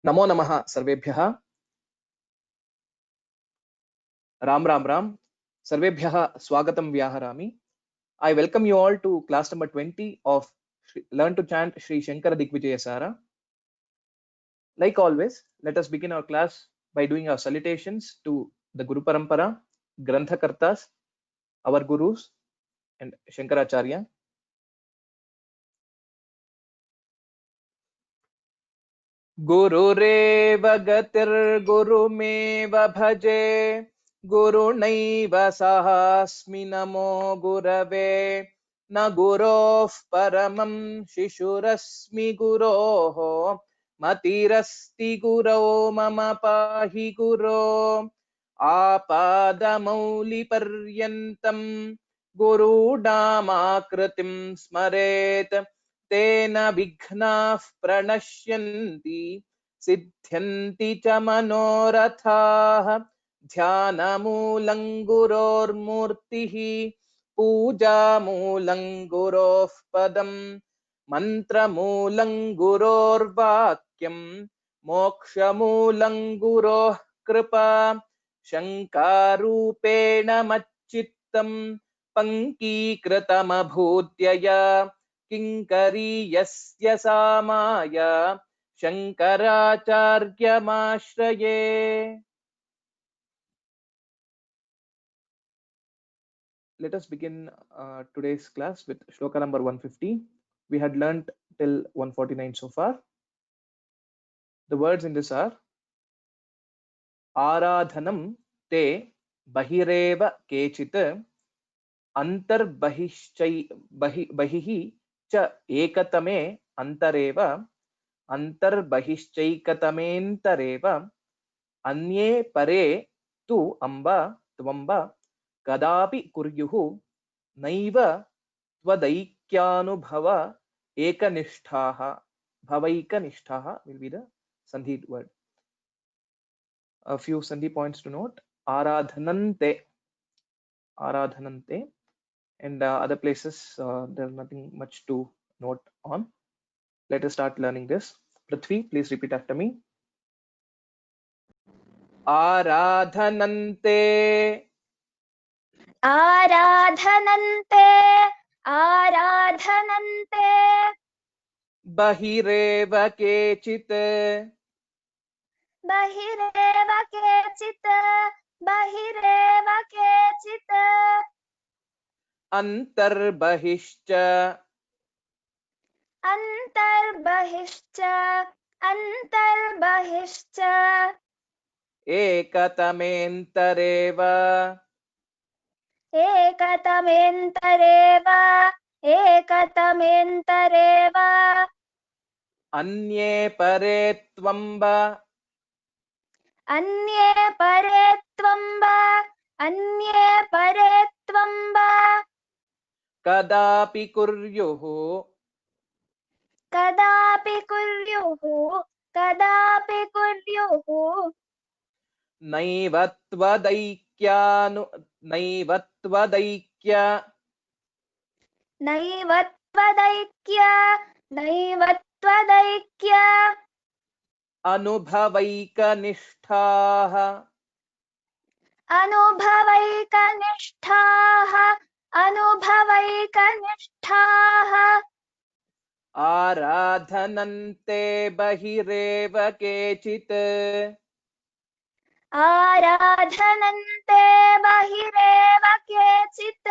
नमो नमः सर्वेभ्यः। राम राम राम। सर्वेभ्यः स्वागतं व्याहरामि। I welcome you all to class number 20 of Learn to Chant Sri Shankara Digvijaya Sara. Like always, let us begin our class by doing our salutations to the Guru Parampara, Granthakartas, our Gurus, and Shankaracharya. गुरुरेव गतिर्गुरुमेव भजे गुरुणैव सहास्मि नमो गुरवे न गुरोः परमं शिशुरस्मि गुरोः मतिरस्ति गुरौ मम पाहि गुरो आपादमौलिपर्यन्तं गुरूणामाकृतिं स्मरेत् तेन विघ्नाः प्रणश्यन्ति सिद्ध्यन्ति च मनोरथाः ध्यानमूलं गुरोर्मूर्तिः पूजामूलं गुरोः पदम् मन्त्रमूलं गुरोर्वाक्यं मोक्षमूलं गुरोः कृपा शङ्कारूपेण मच्चित्तं पङ्कीकृतमभूद्यया किङ्करीयस्य सामाय शङ्कराचार्यमाश्रये। Let us begin today's class with shloka number 150. We had learnt till 149 so far. The words in this are आराधनं ते बहिरेव केचित् बहिः च एकतमे अन्तरेव अन्तर्बहिश्चैकतमेऽन्तरेव अन्ये परे तु अम्ब त्वम्ब कदापि कुर्युः नैव त्वदैक्यानुभव एकनिष्ठाः भवैकनिष्ठाः will be the sandhi word. A few sandhi points to note. Aradhanante and other places there's nothing much to note on. Let us start learning this. Prithvi, please repeat after me. Aradhanante आराधनन्ते आराधनन्ते बहिरेव केचित् बहिरेव केचित् बहिरेव केचित् अन्तर्बहिश्च अन्तर्बहिश्च अन्तर्बहिश्च एकतमेऽन्तरेव एकतमेऽन्तरेव एकतमेऽन्तरेव अन्ये परे त्वम्ब अन्ये परे त्वम्ब अन्ये परे त्वम्ब कदापि कुर्युः कदापि कुर्युः कदापि कुर्युः नैव त्वदैक्य नैव त्वदैक्य अनुभवैकनिष्ठाः अनुभवैकनिष्ठाः आराधनन्ते बहिरेव केचित् आराधनन्ते बहिरेव केचित्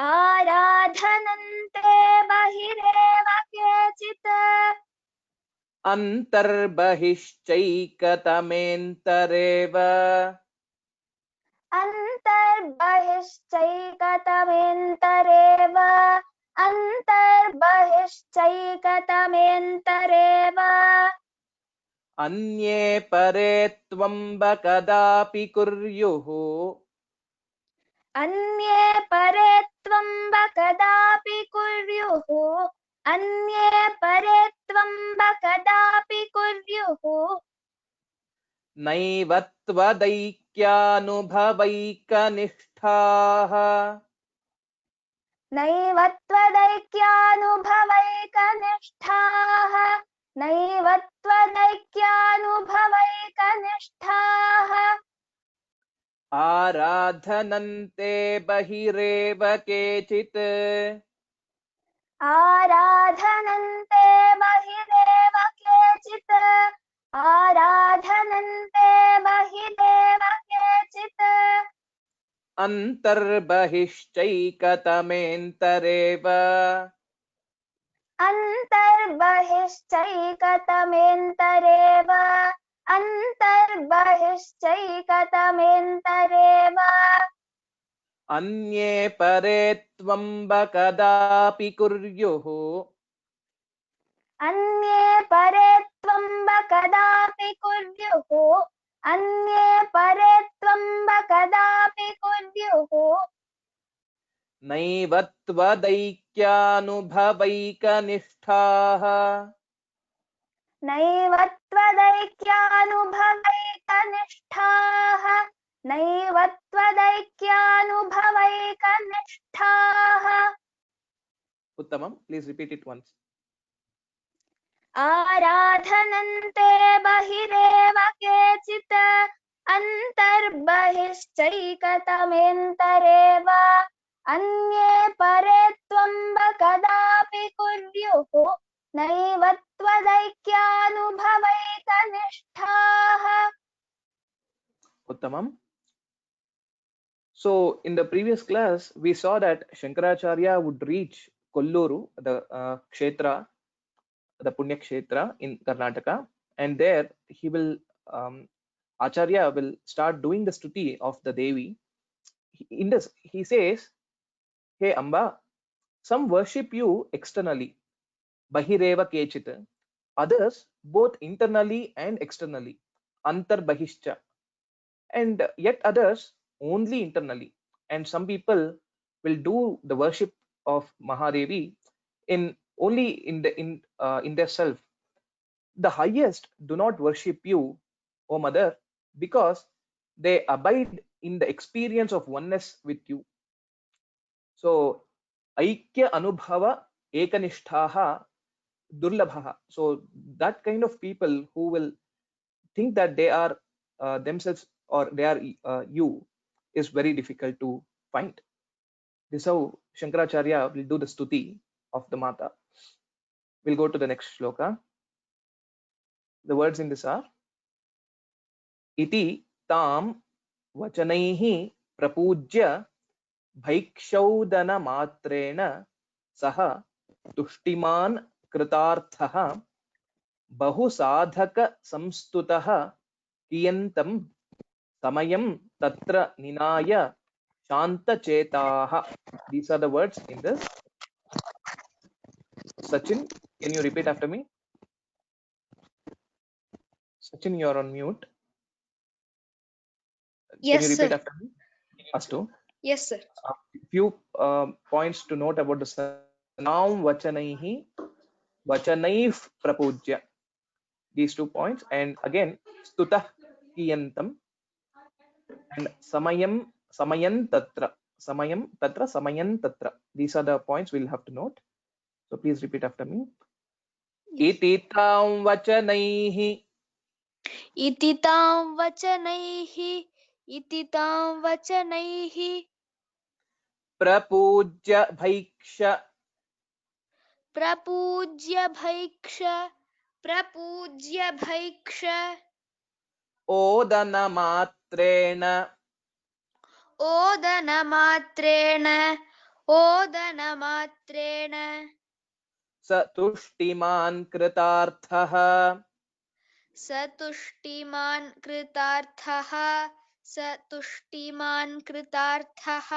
आराधनन्ते बहिरेव केचित् अन्तर्बहिश्चैकतमेऽन्तरेव अन्तर्बहिश्चैकतमेऽन्तरेव अन्तर्बहिश्चैकतमेऽन्तरेव अन्ये परे त्वम्ब कदापि कुर्युः अन्ये परे त्वम्ब कदापि कुर्युः अन्ये परे त्वम्ब कदापि कुर्युः नैव त्वदैक्यानुभवैकनिष्ठाः नैव त्वदैक्यानुभवैकनिष्ठाः नैव त्वदैक्यानुभवैकनिष्ठाः आराधनन्ते बहिरेव केचित् आराधनन्ते बहिरेव केचित् आराधनन्ते बहिरेव केचित् अन्तर्बहिश्चैकतमेन्तरेव अन्तर्बहिश्चैकतमेन्तरेव अन्तर्बहिश्चैकतमेन्तरेव अन्ये परे त्वम्ब कदापि कुर्युः अन्ये परे त्वम्ब कदापि कुर्युः अन्ये परे त्वम्ब कदापि कुर्युः नैव त्वदैक्यानुभवैकनिष्ठाः नैव त्वदैक्यानुभवैकनिष्ठाः नैव त्वदैक्यानुभवैकनिष्ठाः उत्तमं प्लीज रिपीट इट वन्स आराधनन्ते बहिरेव केचित् अन्तर्बहिश्चैकतमेन्तरेव अन्ये परे त्वम्ब कदापि कुर्युः नैव त्वदैक्यानुभवैकनिष्ठाः उत्तमं So in the previous class we saw that Shankaracharya would reach Kolluru, the kshetra, the Punya Kshetra in Karnataka, and there he will Acharya will start doing the stuti of the Devi. In this he says, "Hey Amba, some worship you externally, Bahireva Kechita, others both internally and externally, Antar Bahischa, and yet others only internally. And some people will do the worship of Mahadevi in only in their self. The highest do not worship you, O Mother, because they abide in the experience of oneness with you. So Aikya Anubhava Ekanishtaha Durlabhaha. So that kind of people who will think that they are themselves or they are you is very difficult to find. This is how Shankaracharya will do the stuti of the Mata. We'll go to the next shloka. The words in this are Iti tam vachanaihi prapujya bhaikshaudana matrena saha tushtiman kritarthaha bahu sadhaka samstutaha kiyantam samayam tatra ninaya shanta chetaha. These are the words in this. Sachin, can you repeat after me? Sachin, you are on mute. Yes, can you repeat sir. after me? Astu. Yes, sir. Few points to note about the Nam Vachanaihi, Vachanaif Prapujya. These 2 points, and again Stutah Kiyantam and Samayam Samayan Tatra. Samayam Tatra, Samayan Tatra. These are the points we'll have to note. So please repeat after me. Yes. Iti tam vachanaihi इति तां वचनैः इति तां वचनैः prapujya bhaiksha प्रपूज्य भैक्ष odana matrena ओदनमात्रेण सतुष्टिमान् कृतार्थः सतुष्टिमान् कृतार्थः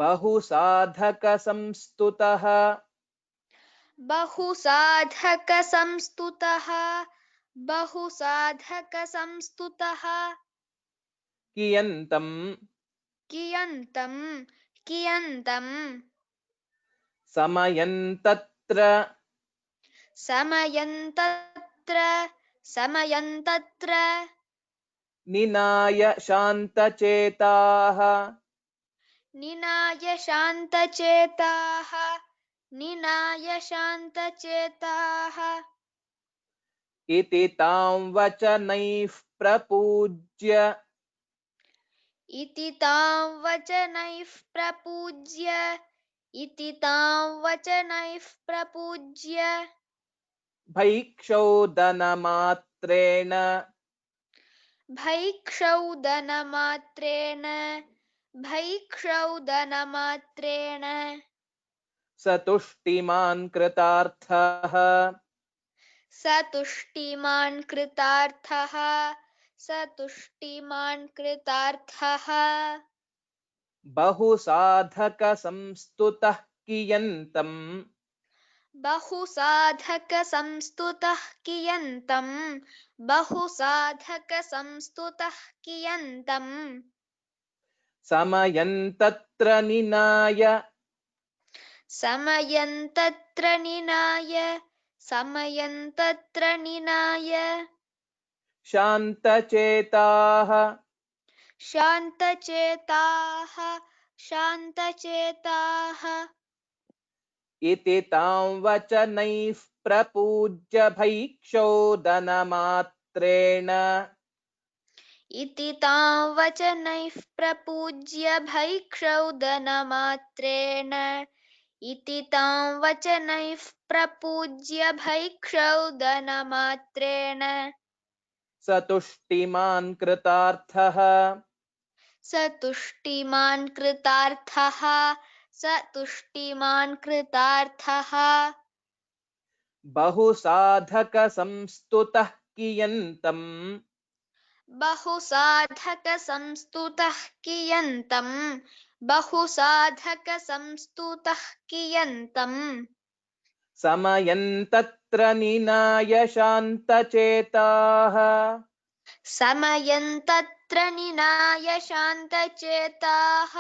बहु साधक संस्तुतः बहु साधक संस्तुतः कियन्तं कियन्तं समयन्तत्र निनाय शान्तचेताः निनाय शान्तचेताः निनाय शान्तचेताः इति तां वचनैः प्रपूज्य इति तां वचनैः प्रपूज्य इति तां वचनैः प्रपूज्य भैक्षौदनमात्रेण भैक्षौदनमात्रेण सतुष्टिमान् कृतार्थः सतुष्टिमान् कृतार्थः सतुष्टिमान् कृतार्थः बहुसाधकसंस्तुतः कियन्तम् बहुसाधकसंस्तुतः कियन्तम् बहुसाधकसंस्तुतः कियन्तम् समयन्तत्र निनाय समयन्तत्र निनाय समयन्तत्र निनाय शान्तचेताः शान्तचेताः शान्तचेताः इति तां वचनैः प्रपूज्य भैक्षोदनमात्रेण इति तां वचनैः प्रपूज्य भैक्षौदनमात्रेण इति तां वचनैः प्रपूज्य भैक्षौदनमात्रेण सतुष्टिमान् कृतार्थः सतुष्टिमान् कृतार्थः सतुष्टिमान् कृतार्थः बहुसाधकसंस्तुतः कियन्तम् बहुसाधकसंस्तुतः कियन्तम् बहुसाधकसंस्तुतः कियन्तम् समयन्तत्र निनाय शान्तचेताः समयन्तत्र निनाय शान्तचेताः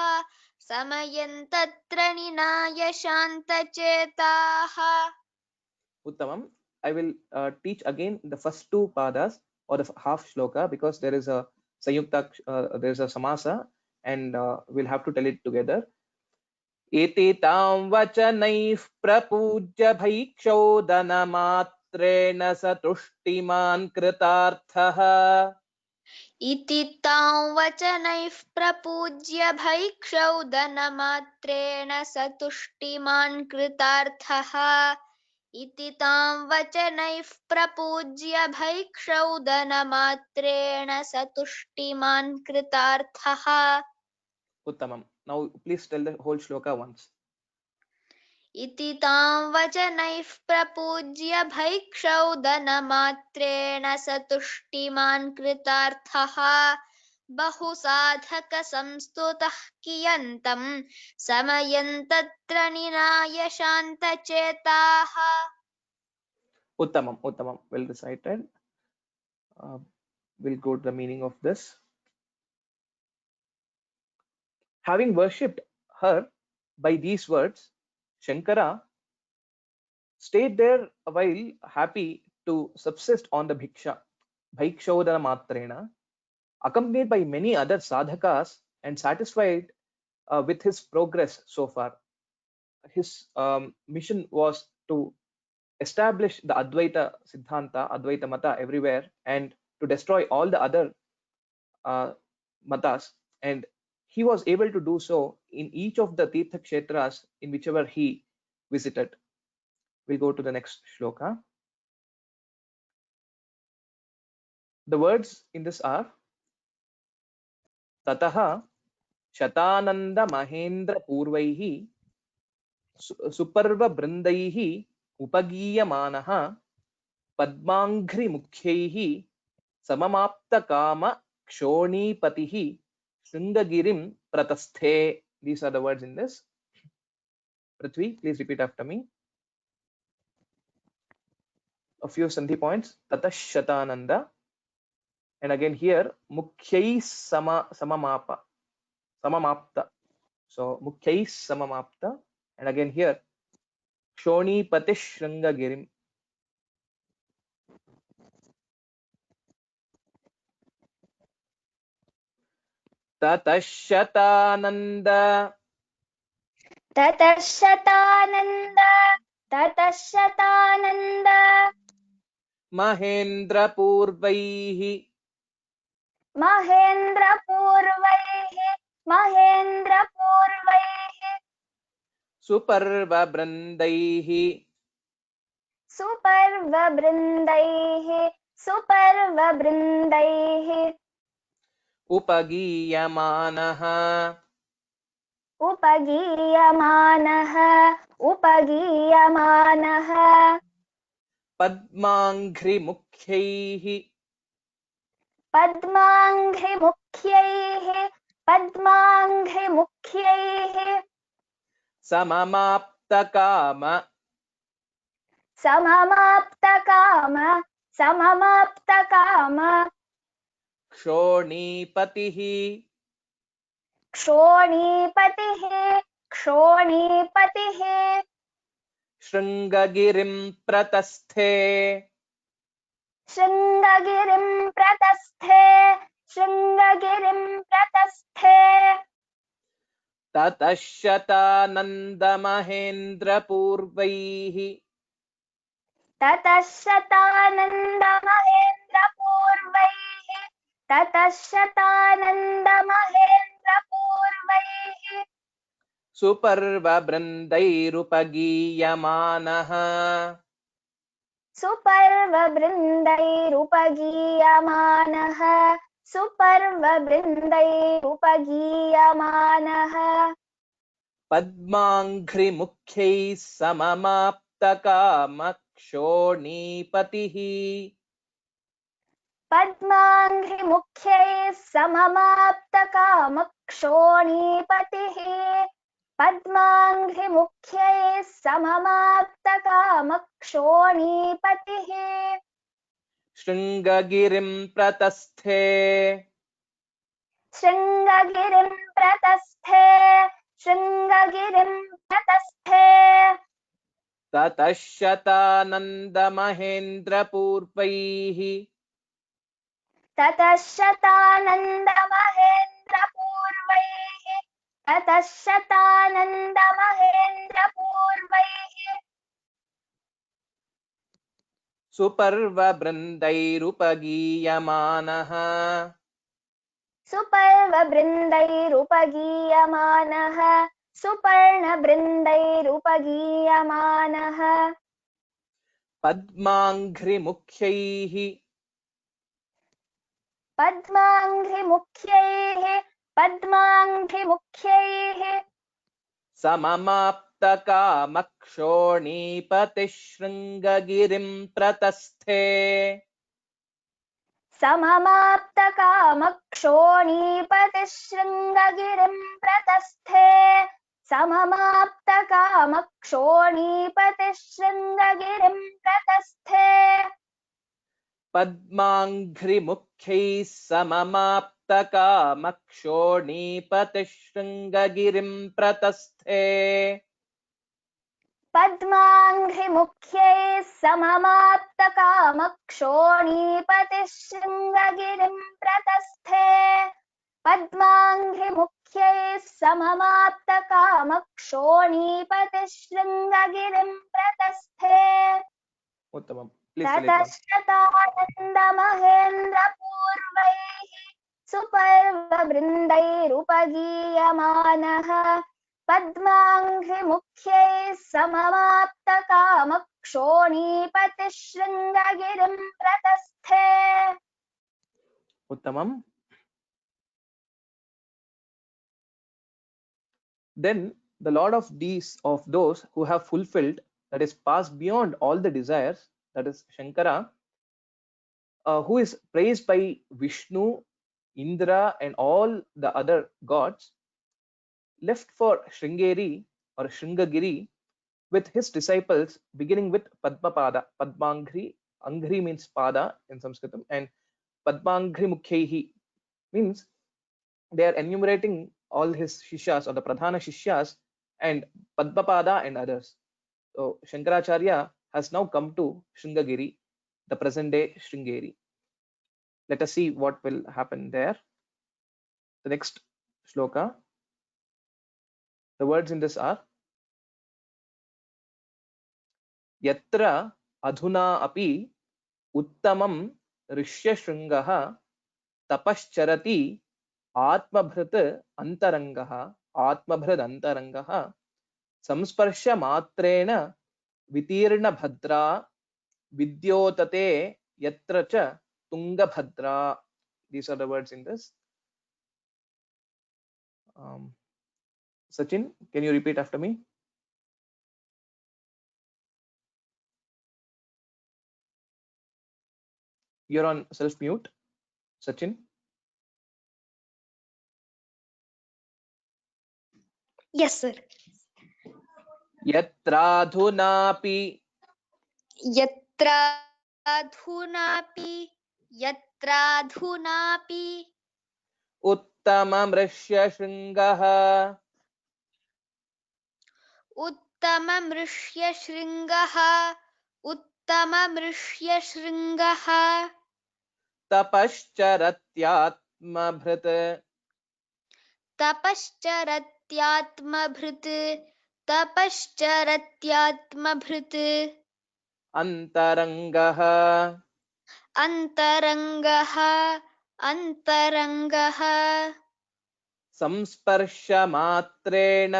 समयन्तत्र निनाय शान्तचेताः Uttamam. I will teach again the first two padas or the half shloka because there is a Sayukta, there is a Samasa and we'll have to tell it together. Iti tam vachanaiः प्रपूज्य भैक्षोदनमात्रेण सतुष्टिमान् कृतार्थः इति तां वचनैः प्रपूज्य भैक्षौदनमात्रेण सतुष्टिमान् कृतार्थः इति तां वचनैः प्रपूज्य भैक्षौदनमात्रेण सतुष्टिमान् कृतार्थः Uttamam. Now please tell the whole shloka once. इति तां वचनैः प्रपूज्य भैक्षौदनमात्रेण सतुष्टिमान् कृतार्थः बहुसाधकसंस्तुतः कियन्तम् समयन्तत्र निनाय शान्तचेताः Uttamam. Uttamam. Well recited. We'll go to the meaning of this. Having worshipped her by these words, Shankara stayed there a while, happy to subsist on the bhikshodana matrena, accompanied by many other sadhakas and satisfied with his progress so far. His mission was to establish the Advaita Siddhanta, Advaita Mata everywhere, and to destroy all the other matas. And he was able to do so in each of the Tirtha Kshetras in whichever he visited. We'll go to the next shloka. The words in this are Tataha Shatananda Mahendra Purvaihi Suparva Brindaihi Upagiyamanaha Padmangri Mukhyaihi Samamapta Kama Kshonipatihi Shringagirim Pratasthe. These are the words in this. Prithvi, please repeat after me. A few sandhi points. Tata Shatananda. And again here, Mukhyai Samamapta. So Mukhyai Samamapta. And again here, Kshonipati Shringagirim. Tata Shatananda ततः शतानन्द महेन्द्रपूर्वैः महेन्द्रपूर्वैः सुपर्ववृन्दैः सुपर्ववृन्दैः उपगीयमानः उपगीयमानः पद्माङ्घ्रिमुख्यैः पद्माङ्घ्रिमुख्यैः सममाप्तकाम सममाप्तकाम क्षोणीपतिः क्षोणीपतिः शृङ्गगिरिं प्रतस्थे शृङ्गगिरिं प्रतस्थे ततः शतानन्दमहेन्द्रपूर्वैः ततः शतानन्दमहेन्द्रपूर्वैः सुपर्ववृन्दैरुपगीयमानः सुपर्ववृन्दैरुपगीयमानः पद्माङ्घ्रिमुख्यैः सममाप्तकामक्षोणीपतिः पद्माङ्घ्रिमुख्यैः सममाप्तकामक्षोणीपतिः पद्माङ्घ्रिमुख्यैः सममाप्तकामक्षोणीपतिः शृङ्गगिरिं प्रतस्थे शृङ्गगिरिं प्रतस्थे ततः शतानन्दमहेन्द्रपूर्वैः ततः शतानन्दमहेन्द्रपूर्वैः सुपर्ववृन्दैरुपगीयमानः सुपर्णबृन्दैरुपगीयमानः पद्माङ्घ्रिमुख्यैः पद्माङ्घ्रिमुख्यैः सममाप्तकामक्षोणीपतिः शृङ्गगिरिं प्रतस्थे सममाप्तकामक्षोणीपतिः शृङ्गगिरिं प्रतस्थे पद्माङ्घ्रिमुख्यैः सममाप्तकामक्षोणीपतिः शृङ्गगिरिं प्रतस्थे पद्माङ्घ्रिमुख्यैः सममाप्तकामक्षोणीपतिः शृङ्गगिरिं प्रतस्थे पद्माङ्घ्रिमुख्यैः सममाप्तकामक्षोणीपतिः शृङ्गगिरिं प्रतस्थे उत्तमम् please ततः शतानन्दमहेन्द्रपूर्वैः सुपर्ववृन्दैरुपगीयमानः पद्माङ्घ्रिमुख्यैः सममाप्तकामक्षोणीपतिः शृङ्गगिरिं प्रतस्थे उत्तमम्. Then the Lord of those who have fulfilled, that is passed beyond all the desires, that is Shankara, who is praised by Vishnu, Indra and all the other gods, left for Sringeri or Shringagiri with his disciples, beginning with Padmapada. Padmangri, Angri means Pada in Sanskritam, and Padmangri Mukhyehi means they are enumerating all his Shishyas or the Pradhana Shishyas and Padmapada and others. So Shankaracharya has now come to Shringagiri, the present day Sringeri. Let us see what will happen there. The next shloka, the words in this are यत्र अधुना अपि उत्तमं ऋष्यशृङ्गः तपश्चरति आत्मभृत् अन्तरङ्गः संस्पर्शमात्रेण वितीर्णभद्रा विद्योतते यत्र च Tungabhadra. These are the words in this. Sachin, can you repeat after me? You're on self mute, Sachin. Yes, sir. यत्राधुनापि यत्राधुनापि उत्तममृष्यशृङ्गः उत्तममृष्यशृङ्गः तपश्चरत्यात्मभृत् तपश्चरत्यात्मभृत् अन्तरङ्गः संस्पर्शमात्रेण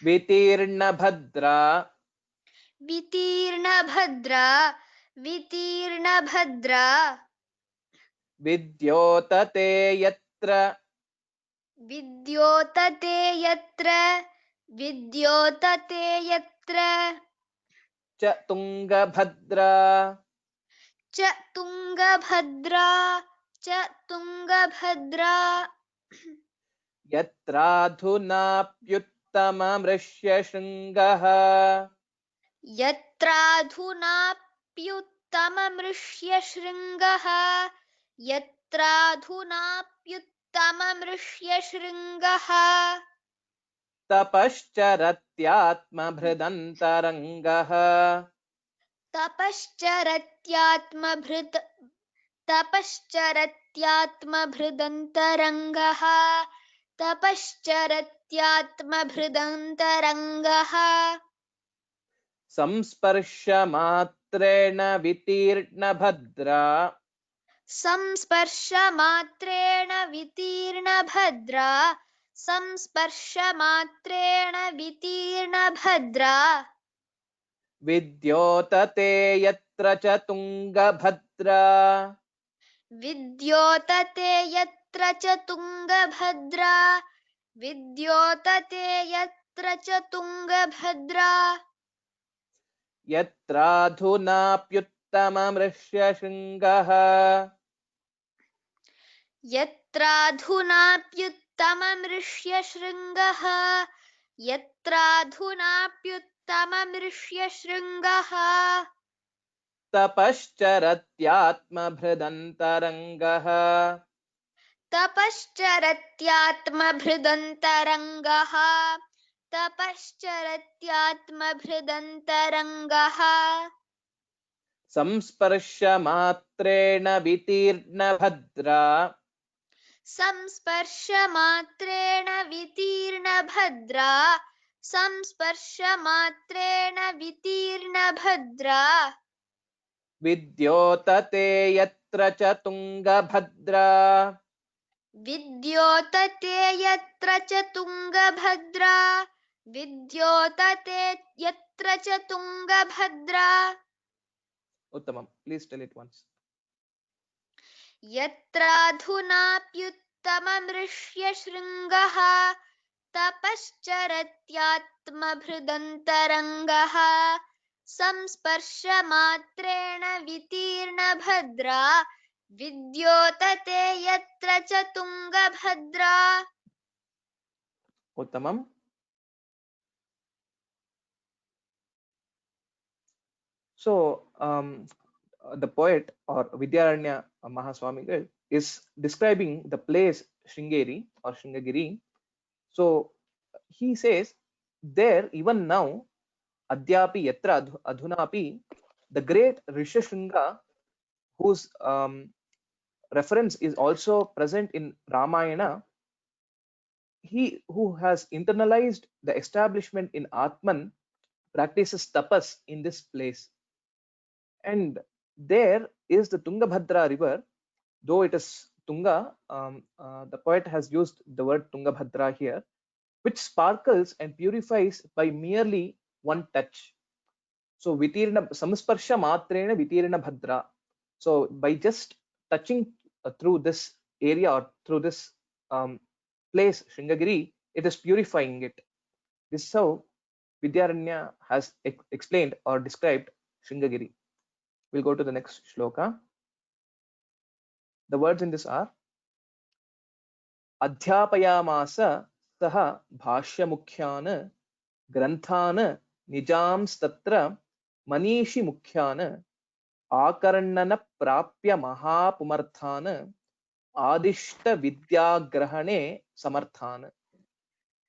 वितीर्णभद्रा विद्योतते यत्र च तुङ्गभद्रा यत्राधुनाप्युत्तममृष्यशृङ्गः तपश्चरत्यात्मभृदन्तरङ्गः तपश्चरत्यात्मभृदन्तरङ्गः संस्पर्शमात्रेण वितीर्णभद्रा विद्योतते यत्र च तुङ्गभद्रा यत्राधुनाप्युत्तममृष्यशृङ्गः तपश्चरत्यात्मभृदन्तरङ्गः संस्पर्शमात्रेण वितीर्णभद्रा विद्योतते यत्र च तुङ्गभद्रा उत्तमम्. Please tell it once. यत्राधुनाप्युत्तममृष्यशृङ्गः तपश्चरत्यात्मभृदन्तरङ्गः संस्पर्शमात्रेण वितीर्णभद्रा विद्योतते यत्र च तुङ्गभद्रा. उत्तमम्. So the poet or Vidyaranya Mahaswamigal is describing the place Sringeri or Sringagiri. So he says there even now Adyapi Yatra Adhunapi, the great Rishishringa, whose reference is also present in Ramayana. He who has internalized the establishment in Atman practices tapas in this place. And there is the Tungabhadra river, though it is Tunga, the poet has used the word Tungabhadra here, which sparkles and purifies by merely one touch. So vitirna samsparsha matrena vitirna bhadra. So by just touching through this area or through this place, Sringagiri, it is purifying it. This is how Vidyaranya has explained or described Sringagiri. We'll go to the next shloka. The words in this are Adhyapayamasa saha bhashyamukhyan granthan nijamstatra manishi mukhyan akarannana prapya mahapumarthan adishta vidyagrahane samarthan.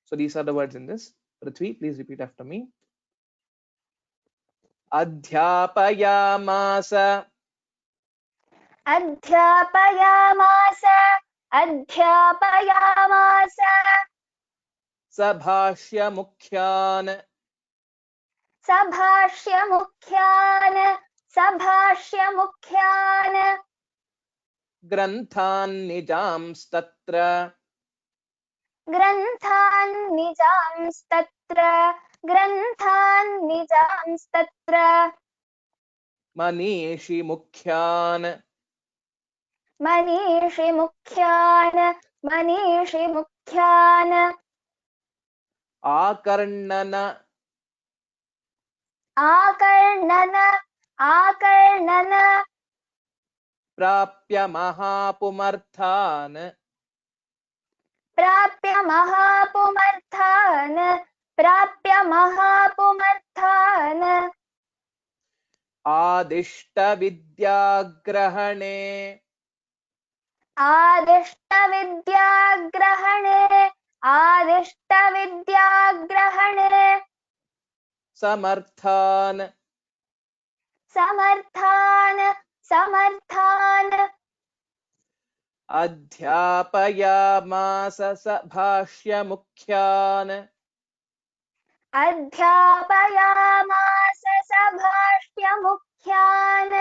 So these are the words in this. Prithvi, please repeat after me. Adhyapayamasa Adhyapayamasa. Adhyapayamasa. sabhashyamukhyan Sabhashyamukhyan. Sabhashyamukhyan. granthan nijamstatra Granthan nijamstatra. Granthan nijamstatra. manishi mukhyan Manishi mukhyan. Manishi mukhyan. akarannana Akarnana. Akarnana. prapya mahapumarthan Prapya mahapumarthan. Prapya mahapumarthan. adishta vidyagrahane Adishta vidyagrahane. Adishta vidyagrahane. samarthan Samarthan. Samarthan. adhyapayamasa sabhashyamukhyan Adhyapayamasa sabhashyamukhyan.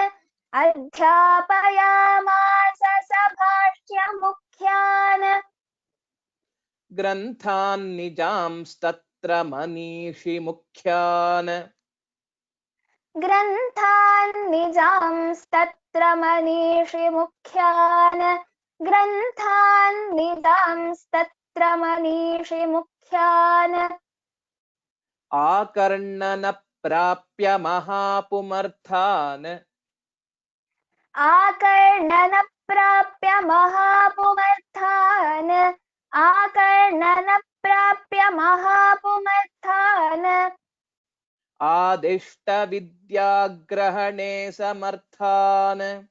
Adhyapayamasa sabhashyamukhyan. granthan nijamstatra manishi mukhyan Granthan nijamstatra manishi mukhyan. Granthan nijamstatra manishi mukhyan. akarannana prapya mahapumarthan Akarnana prapya mahapumarthan. Akarnana prapya mahapumarthan. adishta vidyagrahane samarthan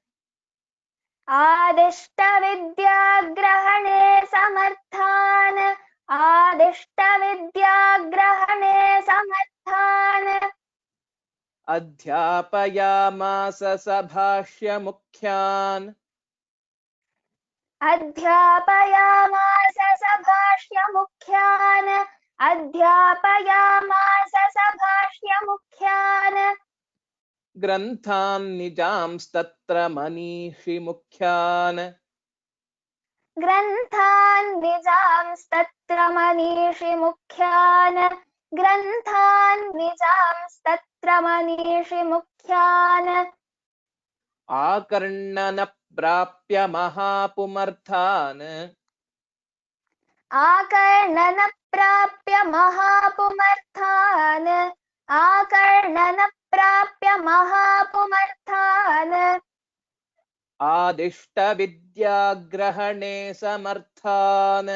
Adishta vidyagrahane samarthan. Adishta vidyagrahane samarthan. adhyapayamasa sabhashyamukhyan Adhyapayamasa sabhashyamukhyan. Adhyapayamasa sabhashyamukhyan. granthan nijamstatra manishi mukhyan Granthan nijamstatra manishi mukhyan. Granthan nijamstatra manishi mukhyan. akarannana prapya mahapumarthan Akarnana prapya mahapumarthan. Akarnana prapya mahapumarthan. adishta vidyagrahane samarthan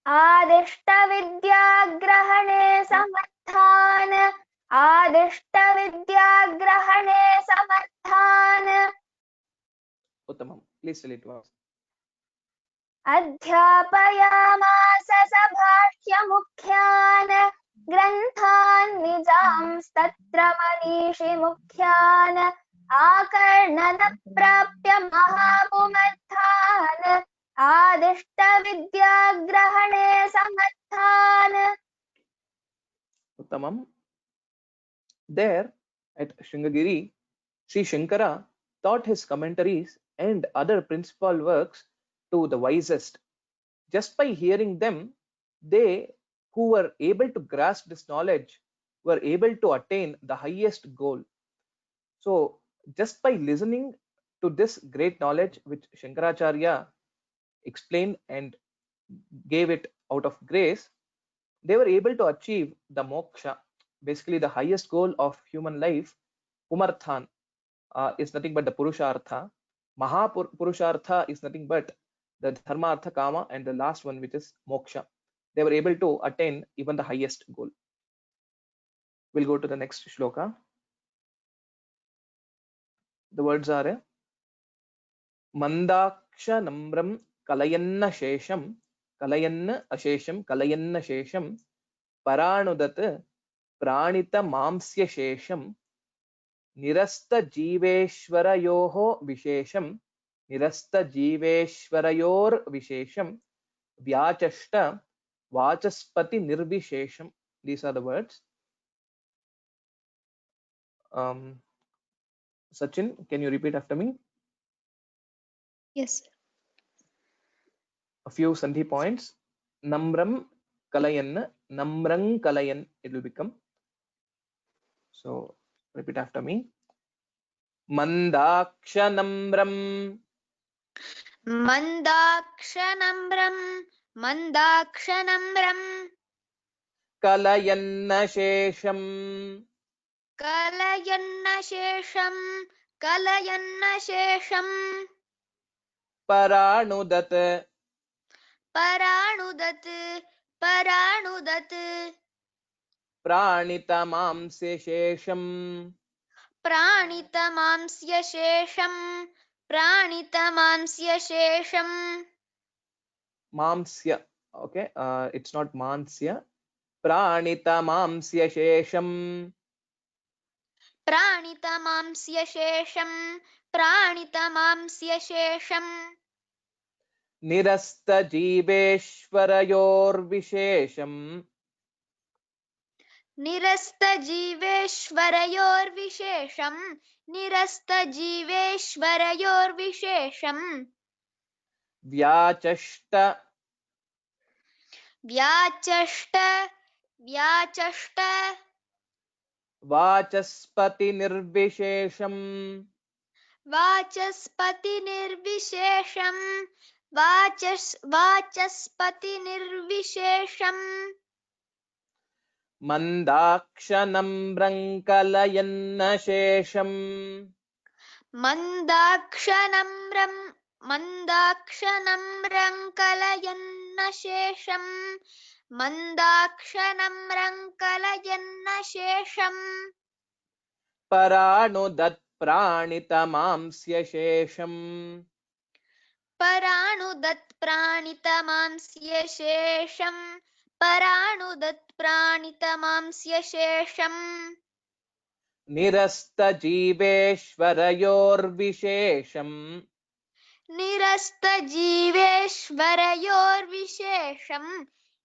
Adishta vidyagrahane samarthan. Adishta vidyagrahane samarthan. Uttamam. Please tell it once. Adhyapayamasa sabhashyamukhyan. Granthan nijamstatra manishi mukhyan. आकर्णन प्राप्य महापुमर्थान् आदिष्ट विद्याग्रहणे समर्थान्. Uttamam. There at Sringagiri, Sri Shankara taught his commentaries and other principal works to the wisest. Just by hearing them, they who were able to grasp this knowledge were able to attain the highest goal. So, just by listening to this great knowledge which Shankaracharya explained and gave it out of grace, they were able to achieve the moksha, basically the highest goal of human life. Pumarthan is nothing but the Purushartha. Mahapurushartha is nothing but the Dharma, Artha, Kama, and the last one, which is Moksha. They were able to attain even the highest goal. We'll go to the next shloka. The words are Mandaksha Namram Kalayanna Shesham Kalayanna Ashesham Kalayanna Shesham Paranudat Pranita Mamsya Shesham Nirasta Jiveshwarayoho Vishesham Nirasta Jiveshwarayor Vishesham Vyachashta Vachaspati Nirvishesham. These are the words. Sachin, can you repeat after me? Yes, sir. A few sandhi points. Namram Kalayan, Namrang Kalayan, it will become. So repeat after me. Mandaksha Namram Mandakshanamram, Mandakshanamram, Kalayanna Shesham Kalayanna Shesham, Kalayanna Shesham, Paranudat Paranudat, Paranudat, Pranitamamse Shesham Pranitamamsya Shesham, Pranitamamsya Shesham, Mamsya. Okay, it's not Mansya. Pranitamamsya Shesham Pranitamamsya Shesham, Pranitamamsya Shesham, Nirasta Jiveshwarayor Vishesham निरस्तजीवेश्वरयोर्विशेषं निरस्तजीवेश्वरयोर्विशेषं Vyachashta व्याचष्ट व्याचष्ट Vachaspati Nirvishesham वाचस्पतिनिर्विशेषं वाचस्पतिनिर्विशेषं Mandakshanam Brankalayanna Shesham मन्दाक्षणं रङ्कलयन्नशेषं Paranudat Pranitamamsya Shesham पराणुदत्प्राणितमांस्य शेषं Nirasta Jiveshwarayor Vishesham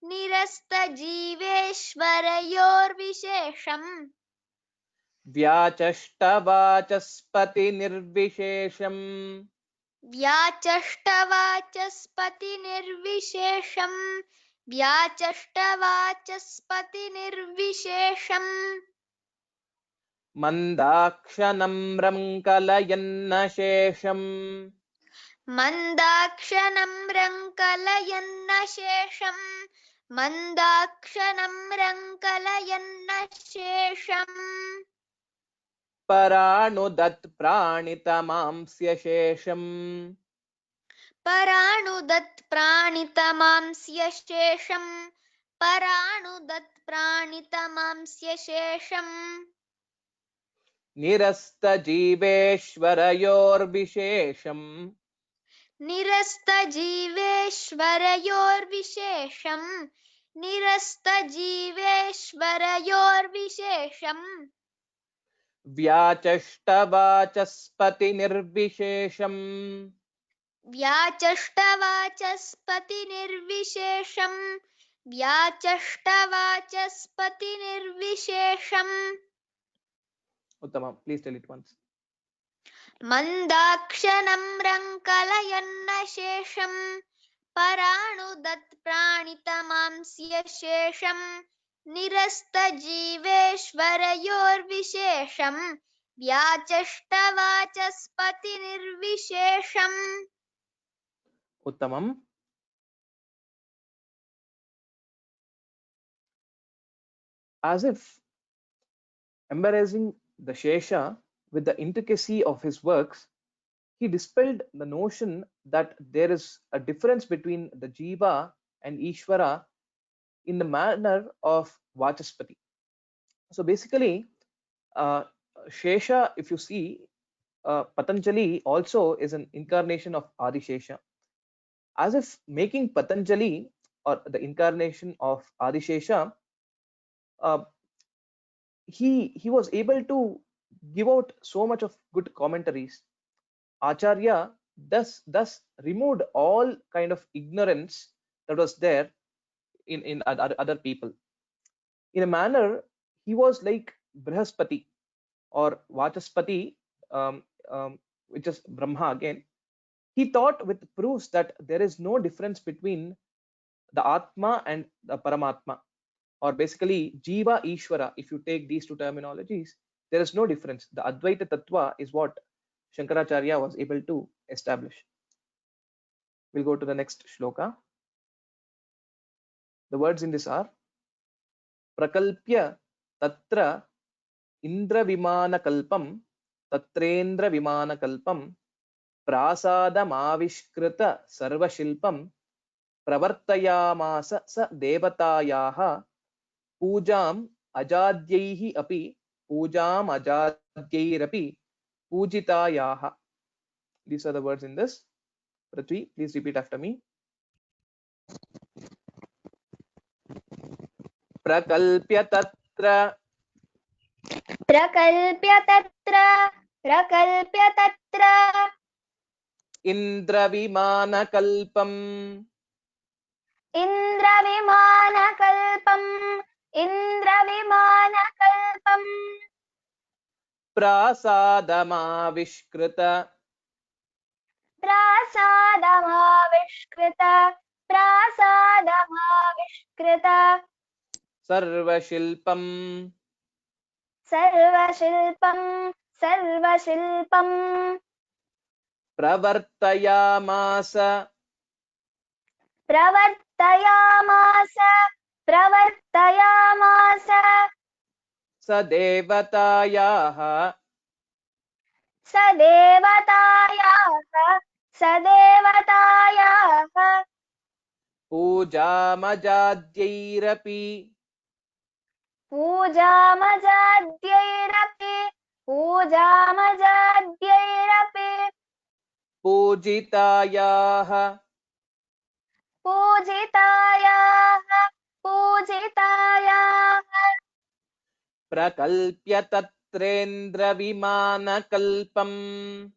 निरस्तजीवेश्वरयोर्विशेषं Vyachashta Vachaspati Nirvishesham व्याचष्टवाचस्पतिनिर्विशेषं Mandakshanam Brankalayanna Shesham मन्दाक्षणं रङ्कलयन्नशेषं मन्दाक्षणं रङ्कलयन्नशेषं Paranudat Pranitamamsya Shesham पराणुदत्प्राणितमांस्य शेषं पराणुदत्प्राणितमांस्य शेषं Nirasta Jiveshwarayor Vishesham निरस्तजीवेश्वरयोर्विशेषं निरस्तजीवेश्वरयोर्विशेषं व्याचष्टवाचस्पति निर्विशेषम् व्याचष्टवाचस्पतिनिर्विशेषम् व्याचष्टवाचस्पतिनिर्विशेषम् उत्तमम्. Please tell it once. मन्दाक्षनं रङ्कलयन्न शेषम् पराणुदत्प्राणितमांस्य शेषम् निरस्तजीवेश्वरयोर्विशेषम् व्याचष्टवाचस्पतिनिर्विशेषम् Uttamam. As if embarrassing the Shesha with the intricacy of his works, he dispelled the notion that there is a difference between the Jiva and Ishvara in the manner of Vachaspati. So basically, Shesha, if you see, Patanjali also is an incarnation of Adishesha. As if making Patanjali, or the incarnation of Adishesha, he was able to give out so much of good commentaries. Acharya thus removed all kind of ignorance that was there in other people. In a manner, he was like Brihaspati or Vachaspati, which is Brahma again. He taught with proofs that there is no difference between the Atma and the Paramatma, or basically Jiva Ishvara. If you take these two terminologies, there is no difference. The Advaita Tattva is what Shankaracharya was able to establish. We'll go to the next shloka. The words in this are Prakalpya Tatra Indra Vimana Kalpam Tatrendra Vimana Kalpam Prasadam Avishkrita Sarva Shilpam Pravartayamasa Sa Devatayaha Pujam Ajadyaihi Api Pujam Ajadyairapi Pujitayaha. These are the words in this. Prithvi, please repeat after me. Prakalpya Tatra Indravimana Indravimanakалpam Prasadamavishkrita prasadamavishkrita Sarvashilpam sarvashilpam Pravartayamasa pravartayamasa Sadevatayaha sadevatayaha Pujamajadyairapi pujamajadyairapi Pujitayaha pujitayaha Prakalpya Tatrendra Vimana Kalpam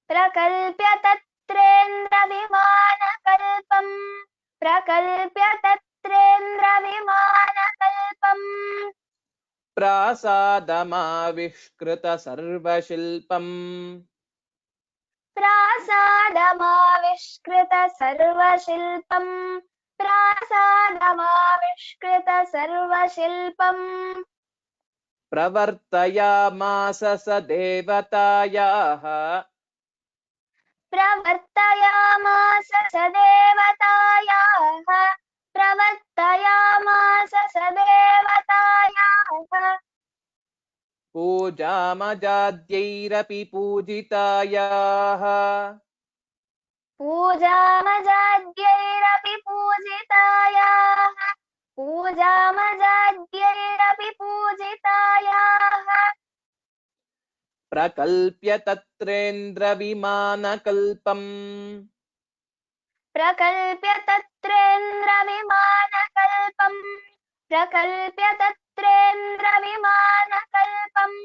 prakalpya tatrendravimanakalpam Prasadamavishkrita Sarvashilpam prasadamavishkrita sarvashilpam Pravartayamasa Sadevatayaha pravartayamasa sadevatayaha Pujamajadyairapi Pujitayaha pujamajadyairapi pujitayaha Prakalpya Tatrendra Vimana Kalpam prakalpya tatrendravimanakalpam तत्रेन्द्रविमानकल्पम्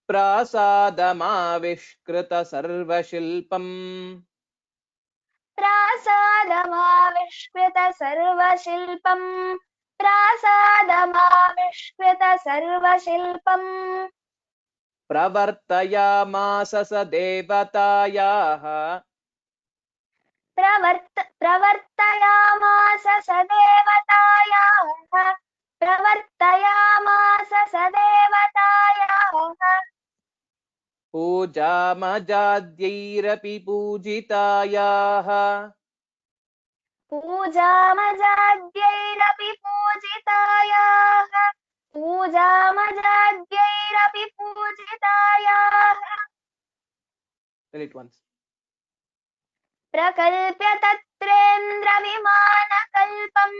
प्रासादमाविष्कृत सर्वशिल्पम् प्रासादमाविष्कृत सर्वशिल्पम् प्रवर्तयामास स देवतायाः प्रवर्तयामास स देवतायाः पूजामजाद्यैरपि पूजितायाः पूजामजाद्यैरपि पूजितायाः Tell it once. प्रकल्प्य तत्रेन्द्रविमानकल्पम्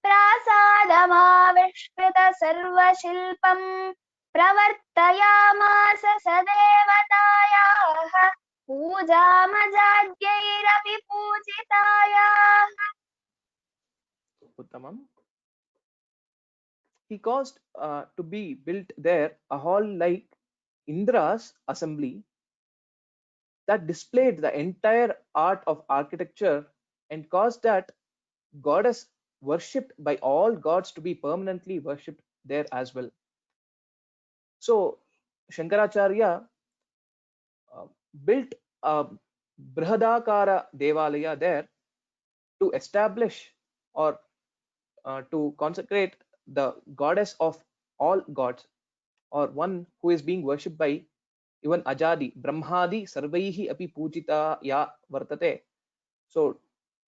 प्रासादमाविष्कृत सर्वशिल्पम् प्रवर्तयामास स देवतायाः पूजामजाद्यैरपि पूजितायाः Uttamam. He caused to be built there a hall like Indra's assembly that displayed the entire art of architecture and caused that goddess worshipped by all gods to be permanently worshipped there as well. So Shankaracharya built a Brihadakara Devalaya there to establish or to consecrate the goddess of all gods, or one who is being worshipped by even Ajadi, Brahmadi, Sarvaihi api Pujita ya Vartate. So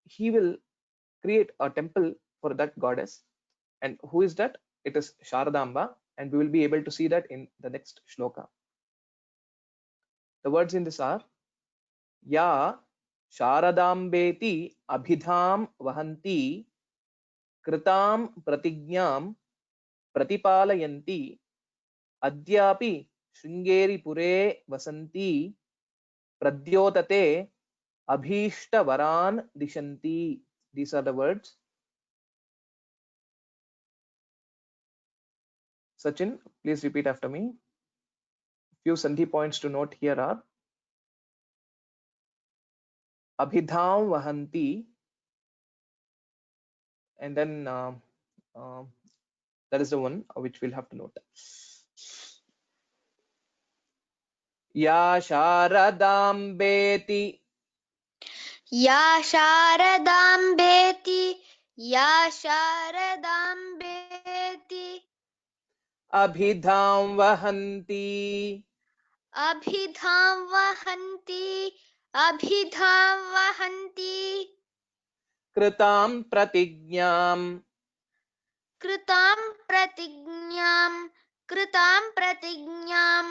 he will create a temple for that goddess. And who is that? It is Sharadamba, and we will be able to see that in the next shloka. The words in this are Ya Sharadambeti Abhidham Vahanti Kritam Pratignyam Pratipalayanti Adyapi Shringeri Pure Vasanti Pradyotate Abhishta Varan Dishanti. These are the words. Sachin, please repeat after me. Few Sandhi points to note here are Abhidham Vahanti, and then that is the one which we'll have to note. Ya Sharadambeti yeah शारदाम्बेति yeah शारदाम्बेति Abhidham Vahanti अभिधां वहन्ति अभिधां वहन्ति Kritam Pratignyam कृतां प्रतिज्ञां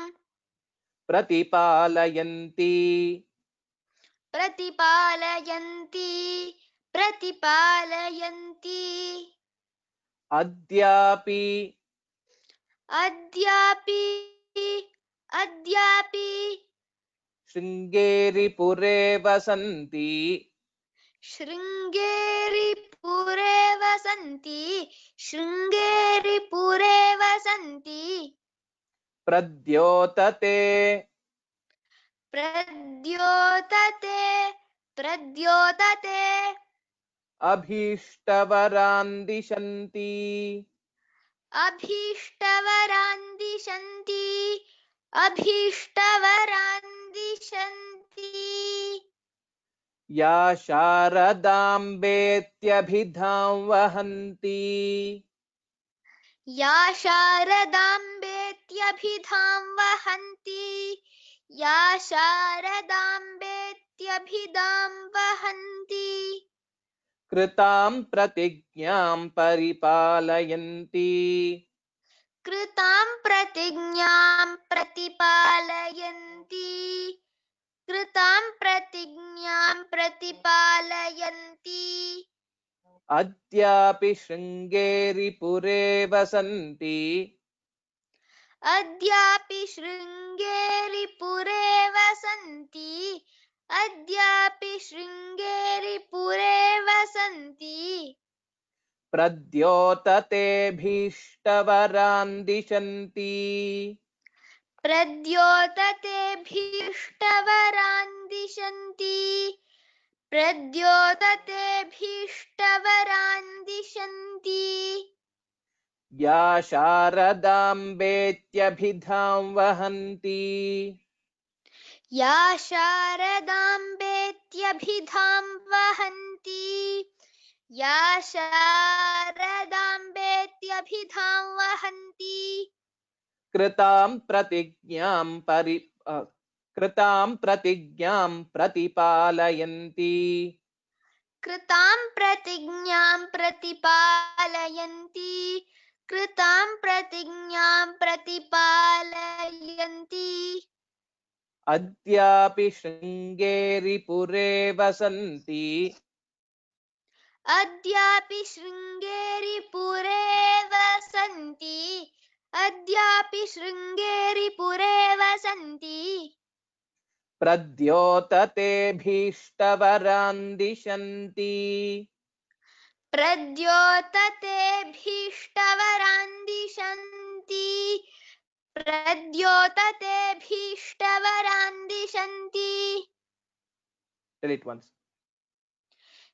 Pratipalayanti प्रतिपालयन्ति Adyapi अद्यापि Shringeri Pure Vasanti शृङ्गेरिपुरे वसन्ति Pradyotate प्रद्योतते Abhishtavaraan Dishanti अभीष्टवरान् दिशन्ति Ya Sharadambetyabhidham Vahanti या शारदाम्बेत्यभिधां वहन्ति Kritam Pratignyam Paripalayanti कृतां प्रतिज्ञां प्रतिपालयन्ति Adyapi Shringeri Pure Vasanti अद्यापि शृङ्गेरिपुरे वसन्ति Pradyotate Bhishta भीष्टवरान्दिशन्ति प्रद्योतते भीष्टवरान् दिशन्ति प्रद्योतते भीष्टवरान् दिशन्ति या शारदाम्बेत्यभिधां वहन्ति या शारदाम्बेत्यभिधां वहन्ति या शारदाम्बेत्यभिधां वहन्ति कृतां प्रतिज्ञां प्रतिपालयन्ति कृतां प्रतिज्ञां प्रतिपालयन्ति कृतां प्रतिज्ञां प्रतिपालयन्ति अद्यापि शृङ्गेरि पुरे वसन्ति अद्यापि शृङ्गेरिपुरे वसन्ति अद्यापि शृङ्गेरिपुरे वसन्ति प्रद्योतते भीष्टवरान् दिशन्ति प्रद्योतते भीष्टवरान् दिशन्ति प्रद्योतते भीष्टवरान् दिशन्ति Tell it once.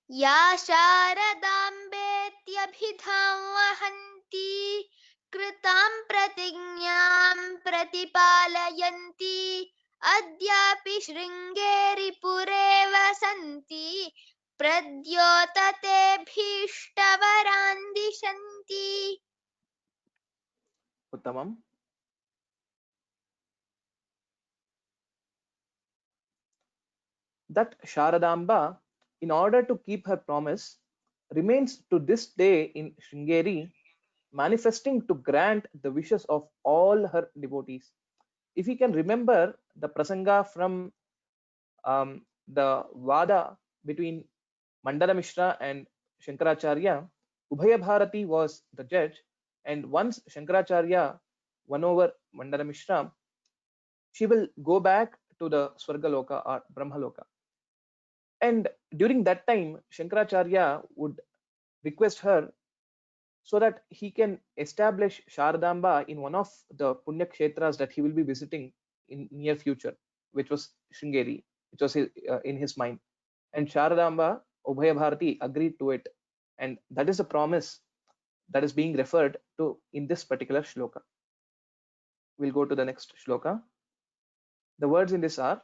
या शारदाम्बेत्यभिधां वहन्ति कृतां प्रतिज्ञां प्रतिपालयन्ति अद्यापि शृङ्गेरिपुरे वसन्ति प्रद्योतते भीष्टवरान् दिशन्ति उत्तमम्. That Sharadamba, in order to keep her promise, remains to this day in Sringeri, manifesting to grant the wishes of all her devotees. If you can remember the prasanga from the Vada between Mandala Mishra and Shankaracharya, Ubhaya Bharati was the judge, and once Shankaracharya won over Mandala Mishra, she will go back to the Swargaloka or Brahmaloka. And during that time, Shankaracharya would request her so that he can establish Sharadamba in one of the Punya Kshetras that he will be visiting in near future, which was Sringeri, which was in his mind. And Sharadamba, Ubhaya Bharati agreed to it. And that is a promise that is being referred to in this particular shloka. We'll go to the next shloka. The words in this are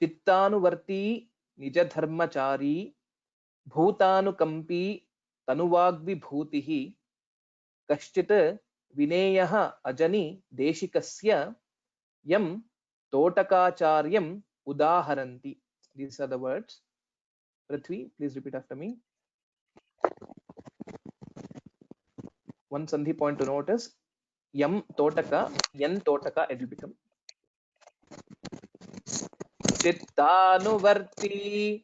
Chittanuvarti Nijadharmachari Bhutanukampi Tanuvagvibhutihi Kaschit Vineyah Ajani Deshikasya Yam Totakacharyam Udaharanti. These are the words. Prithvi, please repeat after me. One sandhi point to notice. Yam Totaka, Yan Totaka, it will become Chittanuvarti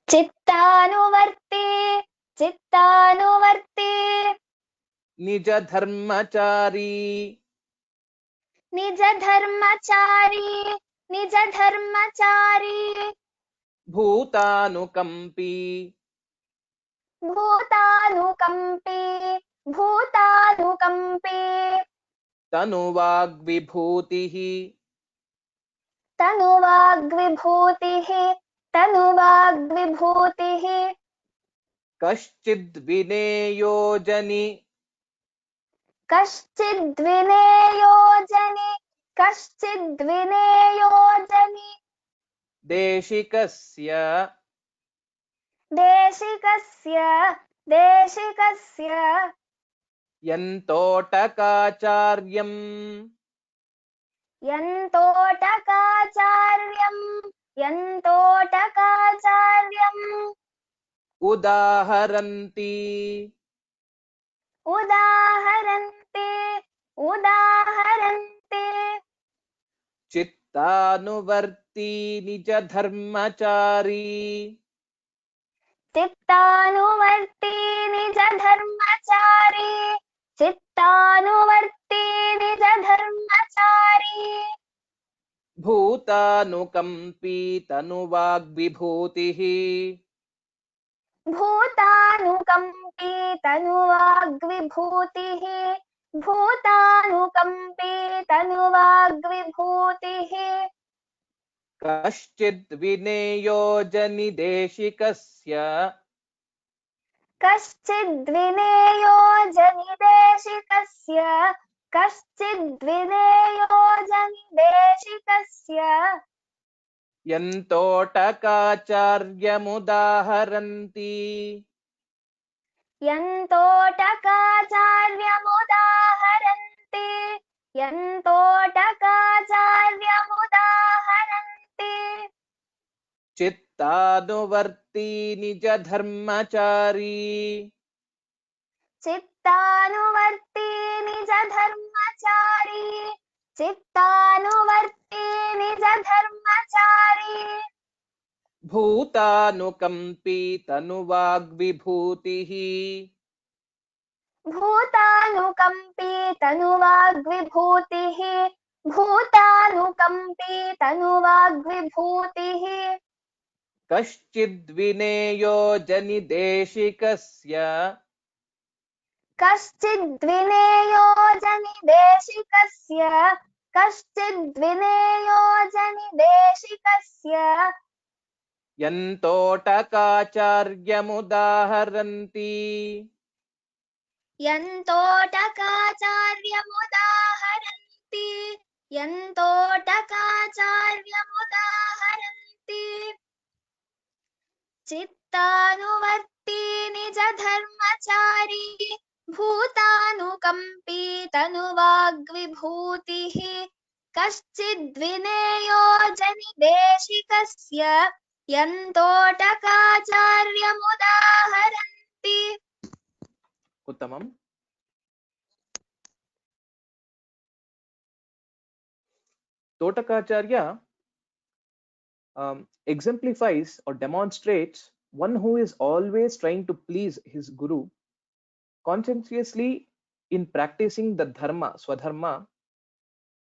चित्तानुवर्ते चित्तानुवर्ते Nijadharmachari निजधर्मचारी निजधर्मचारी Bhutanukampi भूतानुकम्पी भूतानुकम्पी Tanuvagvibhutihi तनुवाग्विभूतिः तनुवाग्विभूतिः Kaschid Vineyojani कश्चिद्विनेयोजनि कश्चिद्विनेयोजनि Deshikasya देशिकस्य देशिकस्य Yantotakacharyam यन्तोटकाचार्यम् Udaharanti उदाहरन्ति Chittanuvarti Nijadharmachari चित्तानुवर्ती निजधर्मचारी चित्तानुवर्ती निजधर्मचारी Bhutanukampi Tanuvagvibhutihi भूतानुकम्पी तनुवाग्विभूतिः भूतानुकम्पी तनुवाग्विभूतिः कश्चिद् विनेयो जनिदेशिकस्य कश्चिद्विनेयो जनिदेशिकस्य कश्चिद्विनेयो जनिदेशिकस्य यन्तोटकाचार्यमुदाहरन्ति यन्तोटकाचार्यमुदाहरन्ति यन्तोटकाचार्यमुदाहरन्ति चित्तानुवर्ती निजधर्मचारी चित्तानुवर्ती निजधर्मचारी चित्तानुवर्ती निजधर्मचारी भूतानुकम्पी तनुवाग्विभूतिः भूतानुकम्पी तनुवाग्विभूतिः भूतानुकम्पी तनुवाग्विभूतिः कश्चिद्विनेयो जनिदेशिकस्य कश्चिद्विनेयो जनिदेशिकस्य कश्चिद्विनेयो जनिदेशिकस्य यन्तोटकाचार्यमुदाहरन्ति यन्तोटकाचार्यमुदाहरन्ति यन्तोटकाचार्यमुदाहरन्ति चित्तानुवर्ती निजधर्मचारी भूतानुकम्पी तनुवाग्विभूतिः कश्चिद्विनेयो जनिदेशिकस्य यन्तोटकाचार्यमुदाहरन्ति उत्तमम् Totakacharya exemplifies or demonstrates one who is always trying to please his guru conscientiously in practicing the dharma swadharma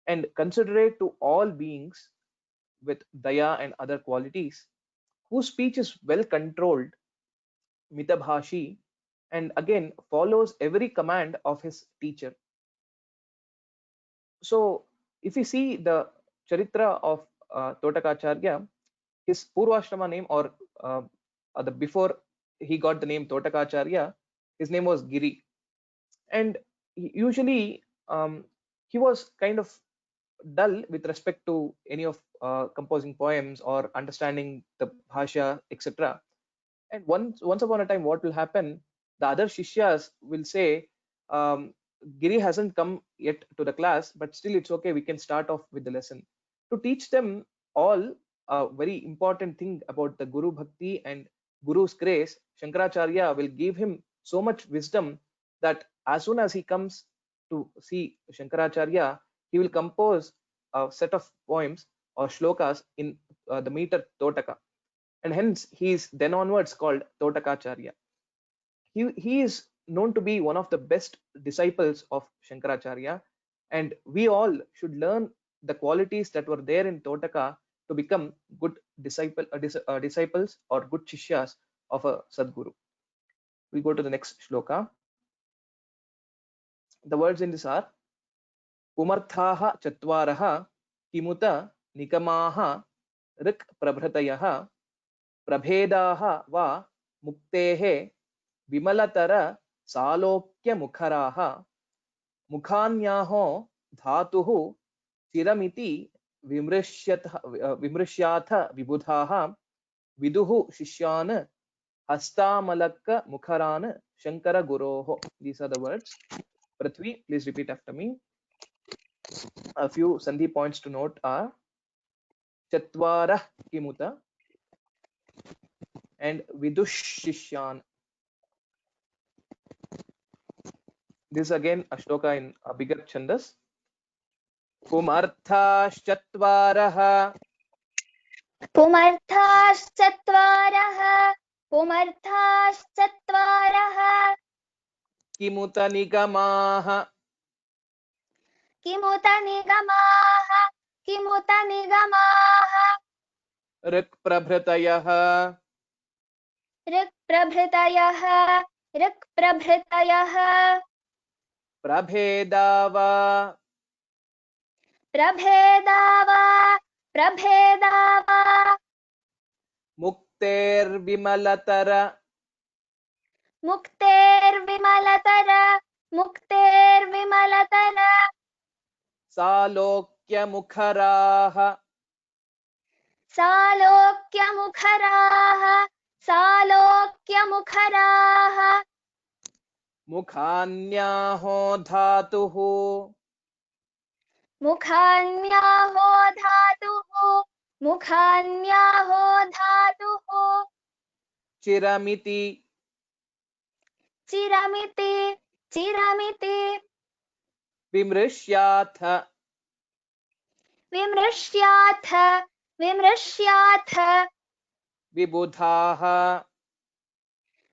and considerate to all beings with daya and other qualities, whose speech is well controlled, mitabhashi, and again follows every command of his teacher. So if you see the charitra of Totakacharya, his purvashrama name or before he got the name Totakacharya, his name was Giri, and usually he was kind of dull with respect to any of composing poems or understanding the bhasha, etc. And once upon a time, what will happen, the other shishyas will say, Giri hasn't come yet to the class, but still it's okay, we can start off with the lesson. To teach them all a very important thing about the Guru Bhakti and Guru's grace, Shankaracharya will give him so much wisdom that as soon as he comes to see Shankaracharya, he will compose a set of poems or shlokas in the meter Totaka, and hence he is then onwards called Totakacharya. He is known to be one of the best disciples of Shankaracharya, and we all should learn the qualities that were there in Totaka to become good disciples or good shishyas of a Sadguru. We go to the next shloka. The words in this are Pumarthaha chatvaraha kimuta nikamaha rik prabhratayaha prabhedaha va muktehe vimalatara salokya mukharaha mukhanyaho dhatuhu चिरमिति विमृश्याथ विबुधाः विदुः शिष्यान् हस्तामलक्क मुखरान् शंकर गुरोः. These are the words. Prithvi, please repeat after me. A few sandhi points to note are Chatvarah kimuta and Vidush Shishyan. This is again a shloka in a bigger chandas. Pumarthashchatvarah पुमर्थाश्चत्वारः पुमर्थाश्चत्वारः किमुत निगमाः किमुत निगमाः किमुत निगमाः ऋक् प्रभृतयः प्रभृतयः ऋक् प्रभृतयः प्रभेदा वा प्रभेदा वा प्रभेदा वा मुक्तेर्विमलतर मुक्तेर्विमलतर मुक्तेर्विमलतर सालोक्यमुखराः सालोक्यमुखराः सालोक्यमुखराः मुखान्याहो धातुः मुखान्याहो धातुः मुखान्याहो धातुः चिरमिति चिरमिति चिरमिति विमृश्याथ विमृश्याथ विमृश्याथ विबुधाः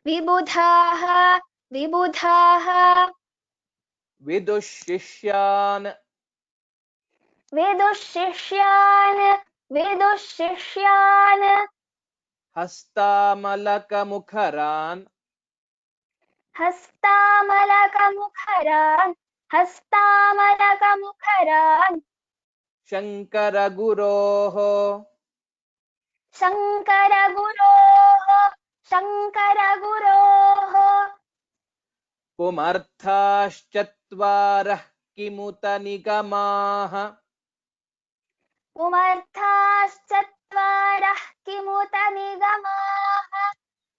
विबुधाः विबुधाः विदुशिष्यान् विदुशिष्यान् विदुशिष्यान् हस्तामलकमुखरान् हस्तामलकमुखरान् हस्तामलकमुखरान् शङ्करगुरोः शङ्करगुरोः शङ्करगुरोः पुमर्थाश्चत्वारः किमुत निगमाः पुमर्थाश्चत्वारः किमुत निगमाः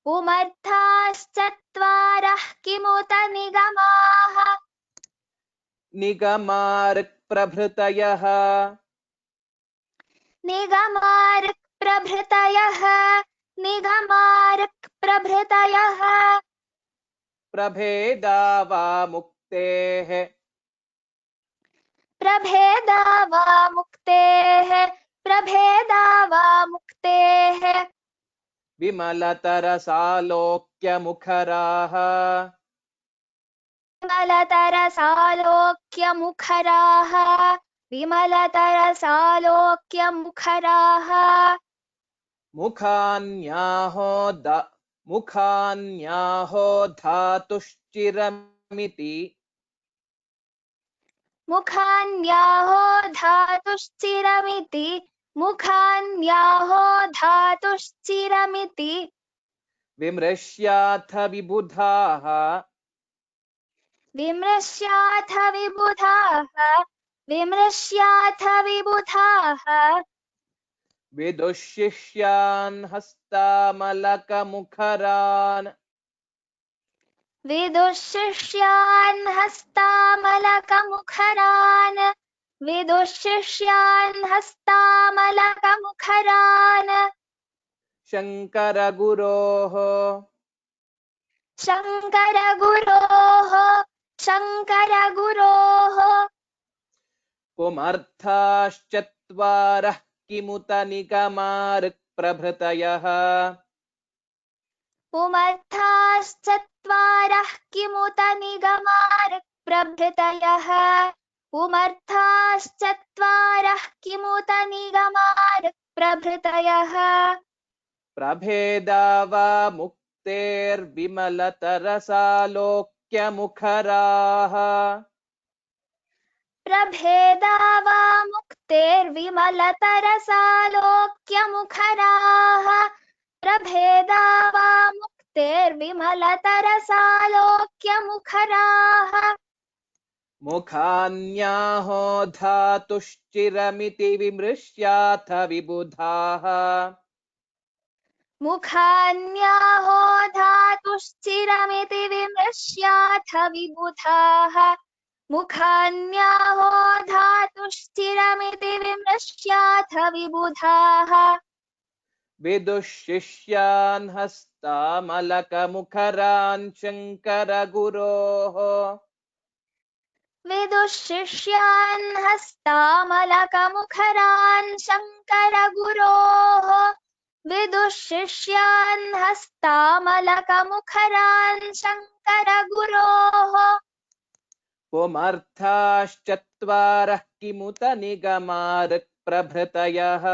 पुमर्थाश्चत्वारः किमुत निगमाः निगमार्क्प्रभृतयः निगमार्क् प्रभृतयः निगमार्क् प्रभृतयः प्रभेदा वा मुक्तेः प्रभेदा वा मुक्तेः प्रभेदा वा मुक्तेः विमलतरसालोक्यमुखराः विमलतरसालोक्यमुखराः विमलतरसालोक्यमुखराः मुखान्याहो धातुश्चिरमिति मुखान्याहो धातुश्चिरमिति मुखान्याहो धातुश्चिरमिति विमृश्याथ विबुधाः विमृश्याथ विबुधाः विमृश्याथ विबुधाः विदुशिष्यान् हस्तामलकमुखरान् विदुशिष्यान् हस्तामलकमुखरान् विदुशिष्यान् हस्तामलकमुखरान् शङ्करगुरोः शङ्करगुरोः शङ्करगुरोः पुमर्थाश्चत्वारः किमुत निगमार्क्प्रभृतयः पुमर्थाश्चत्वारः किमुत निगमार्क् प्रभृतयः पुमर्थाश्चत्वारः किमुत निगमार्क् प्रभृतयः प्रभेदा वा मुक्तेर्विमलतरसालोक्यमुखराः प्रभेदा वा मुक्तेर्विमलतरसालोक्यमुखराः प्रभेदा वा मुक्तेर्विमलतरसालोक्यमुखराः मुखान्याहो धातुश्चिरमिति विमृश्याथ विबुधाः मुखान्याहो धातुश्चिरमिति विमृश्याथ विबुधाः मुखान्याहो धातुश्चिरमिति विमृश्याथ विबुधाः विदुशिष्यान् हस्तामलकमुखरान् शङ्करगुरोः विदुशिष्यान् हस्तामलकमुखरान् शङ्करगुरोः विदुशिष्यान् हस्तामलकमुखरान् शङ्करगुरोः पुमर्थाश्चत्वारः किमुत निगमार्क्प्रभृतयः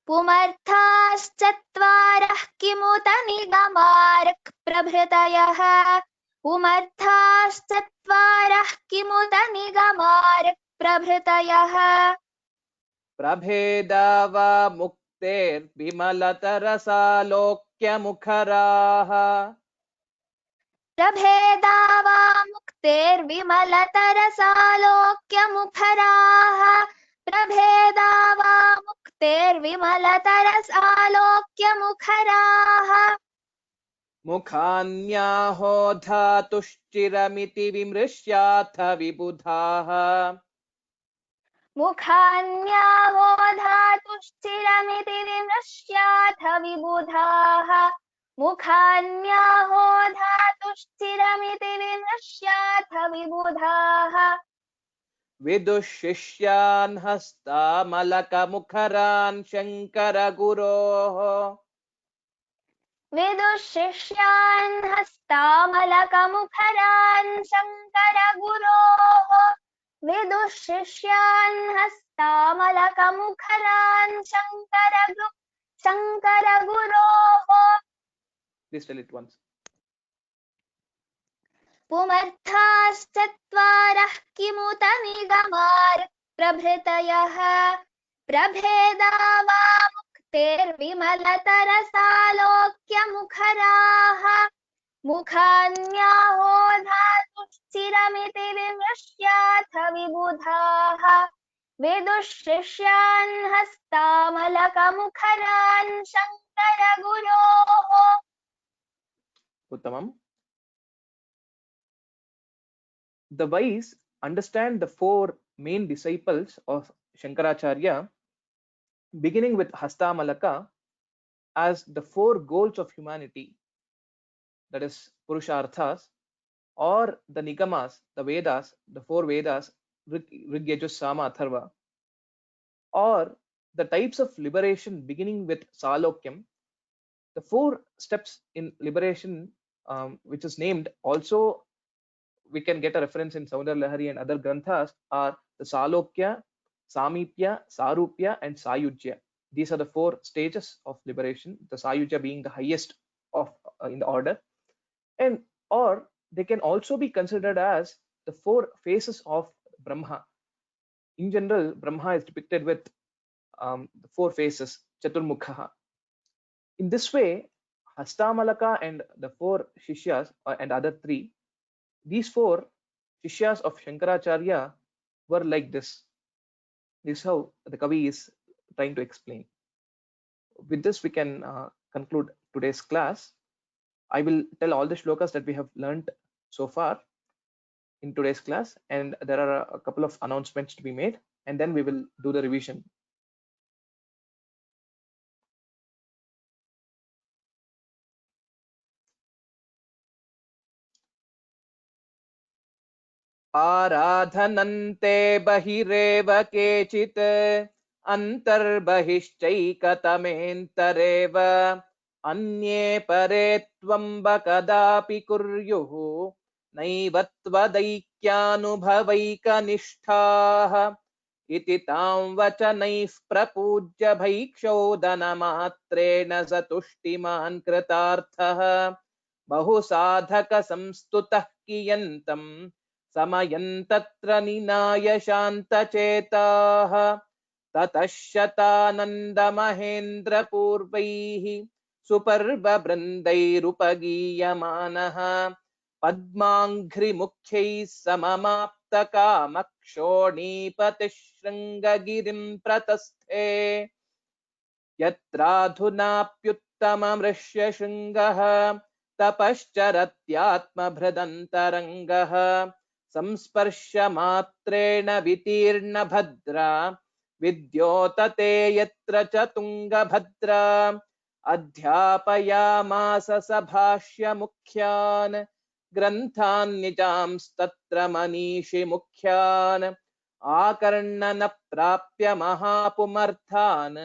पुमर्थाश्चत्वारः किमुत निगमार्क् प्रभृतयः पुमर्थाश्चत्वारः किमुत निगमार्क् प्रभृतयः प्रभेदा वा मुक्तेर्विमलतरसालोक्यमुखराः प्रभेदा वा मुक्तेर्विमलतरसालोक्यमुखराः प्रभेदा वा मुक्तेर्विमलतरसालोक्यमुखराः मुखान्याहो धातुश्चिरमिति विमृश्याथ विबुधाः मुखान्याहो धातुश्चिरमिति विमृश्याथ विबुधाः मुखान्याहो धातुश्चिरमिति विमृश्याथ विबुधाः विदुशिष्यान् हस्तामलकमुखरान् शङ्करगुरोः विदुशिष्यान् हस्तामलकमुखरान् शङ्करगुरोः विदुशिष्यान् हस्तामलकमुखरान् शङ्करगुरोः Please tell it once. पुमर्थाश्चत्वारः किमुत निगमार्क् प्रभृतयः प्रभेदा वा मुक्तेर्विमलतरसालोक्यमुखराः मुखान्याहो धातुश्चिरमिति विमृश्याथ विबुधाः विदुशिष्यान् हस्तामलकमुखरान् शङ्करगुरोः Uttamam. The wise understand the four main disciples of Shankaracharya, beginning with Hastamalaka, as the four goals of humanity, that is Purusharthas, or the Nigamas, the Vedas, the four Vedas, Rig, Yajus, Sama, Atharva, or the types of liberation beginning with Salokyam. The four steps in liberation, which is named, also we can get a reference in Saundar Lahari and other granthas, are the Salokya, Samipya, Sarupya, and Sayujya. These are the four stages of liberation, the Sayujya being the highest of in the order, and or they can also be considered as the four faces of Brahma. In general, Brahma is depicted with the four faces, Chaturmukha. In this way, Hastamalaka and the four Shishyas and other three, these four Shishyas of Shankaracharya were like this. This is how the Kavi is trying to explain. With this, we can conclude today's class. I will tell all the shlokas that we have learned so far in today's class, and there are a couple of announcements to be made, and then we will do the revision. आराधनन्ते बहिरेव केचित् अन्तर्बहिश्चैकतमेन्तरेव अन्ये परे त्वम्बकदापि कुर्युः नैव त्वदैक्यानुभवैकनिष्ठाः इति तां वचनैः प्रपूज्य भैक्षोदनमात्रेण स तुष्टिमान् कृतार्थः बहुसाधकसंस्तुतः कियन्तम् समयन्तत्र निनाय शान्तचेताः ततः शतानन्दमहेन्द्रपूर्वैः सुपर्ववृन्दैरुपगीयमानः पद्माङ्घ्रिमुख्यैः सममाप्तकामक्षोणीपतिः शृङ्गगिरिं प्रतस्थे यत्राधुनाप्युत्तममृष्यशृङ्गः तपश्चरत्यात्मभृदन्तरङ्गः संस्पर्शमात्रेण वितीर्णभद्रा विद्योतते यत्र च तुङ्गभद्रा अध्यापयामास स भाष्यमुख्यान् ग्रन्थान् निजांस्तत्र मनीषिमुख्यान् आकर्णन प्राप्य महापुमर्थान्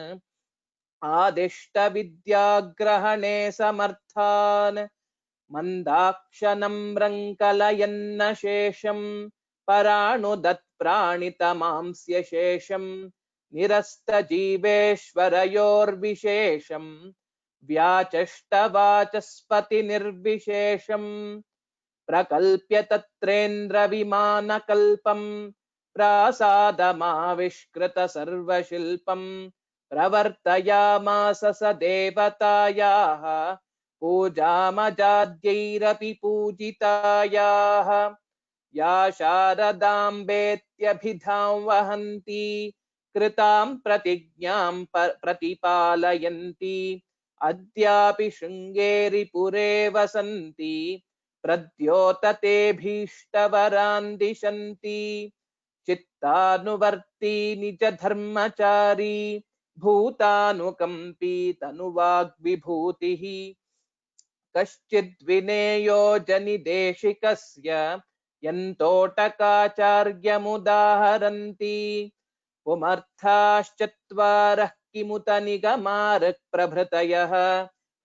आदिष्टविद्याग्रहणे समर्थान् मन्दाक्षनम्रङ्कलयन्न शेषं पराणुदत्प्राणितमांस्य शेषं निरस्तजीवेश्वरयोर्विशेषं व्याचष्टवाचस्पतिनिर्विशेषं प्रकल्प्य तत्रेन्द्रविमानकल्पं प्रासादमाविष्कृत सर्वशिल्पं प्रवर्तयामास स देवतायाः पूजामजाद्यैरपि पूजितायाः या शारदाम्बेत्यभिधां वहन्ति कृतां प्रतिज्ञां प्रतिपालयन्ति अद्यापि शृङ्गेरिपुरे वसन्ति प्रद्योतते भीष्टवरान् दिशन्ति चित्तानुवर्ती निजधर्मचारी भूतानुकम्पी तनुवाग्विभूतिः कश्चिद्विनेयो जनिदेशिकस्य यन्तोटकाचार्यमुदाहरन्ति पुमर्थाश्चत्वारः किमुत निगमार्क् प्रभृतयः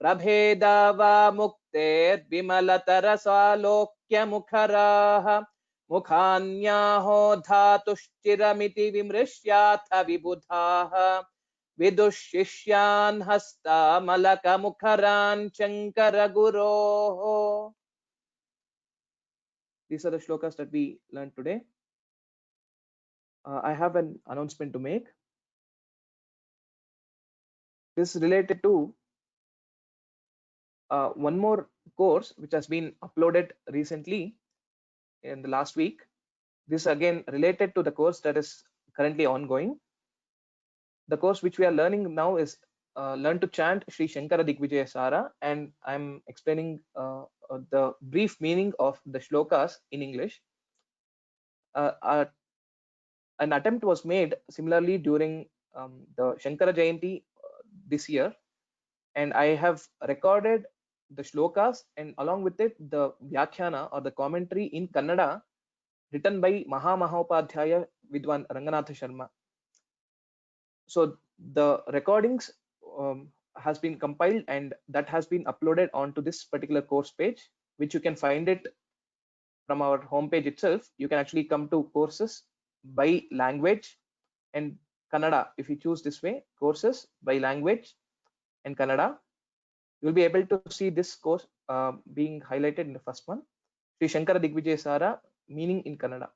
प्रभेदा वा मुक्तेर्विमलतरसालोक्यमुखराः मुखान्याहो धातुश्चिरमिति विमृश्याथ विबुधाः विदुशिष्यान् हस्तामलकमुखरान् शङ्कर गुरोः. These are the shlokas that we learned today. I have an announcement to make. This is related to one more course which has been uploaded recently in the last week. This is again related to the course that is currently ongoing. The course which we are learning now is Learn to Chant Sri Shankara Digvijaya Sara, and I'm explaining the brief meaning of the shlokas in English. An attempt was made similarly during the Shankara Jayanti this year, and I have recorded the shlokas and along with it the Vyakhyana or the commentary in Kannada written by Mahamahopadhyaya Vidwan Ranganatha Sharma. So the recordings has been compiled and that has been uploaded onto this particular course page, which you can find it from our homepage itself. You can actually come to courses by language and Kannada. If you choose this way, courses by language and Kannada, you'll be able to see this course being highlighted in the first one, Sri Shankara Digvijaya Sara, meaning in Kannada.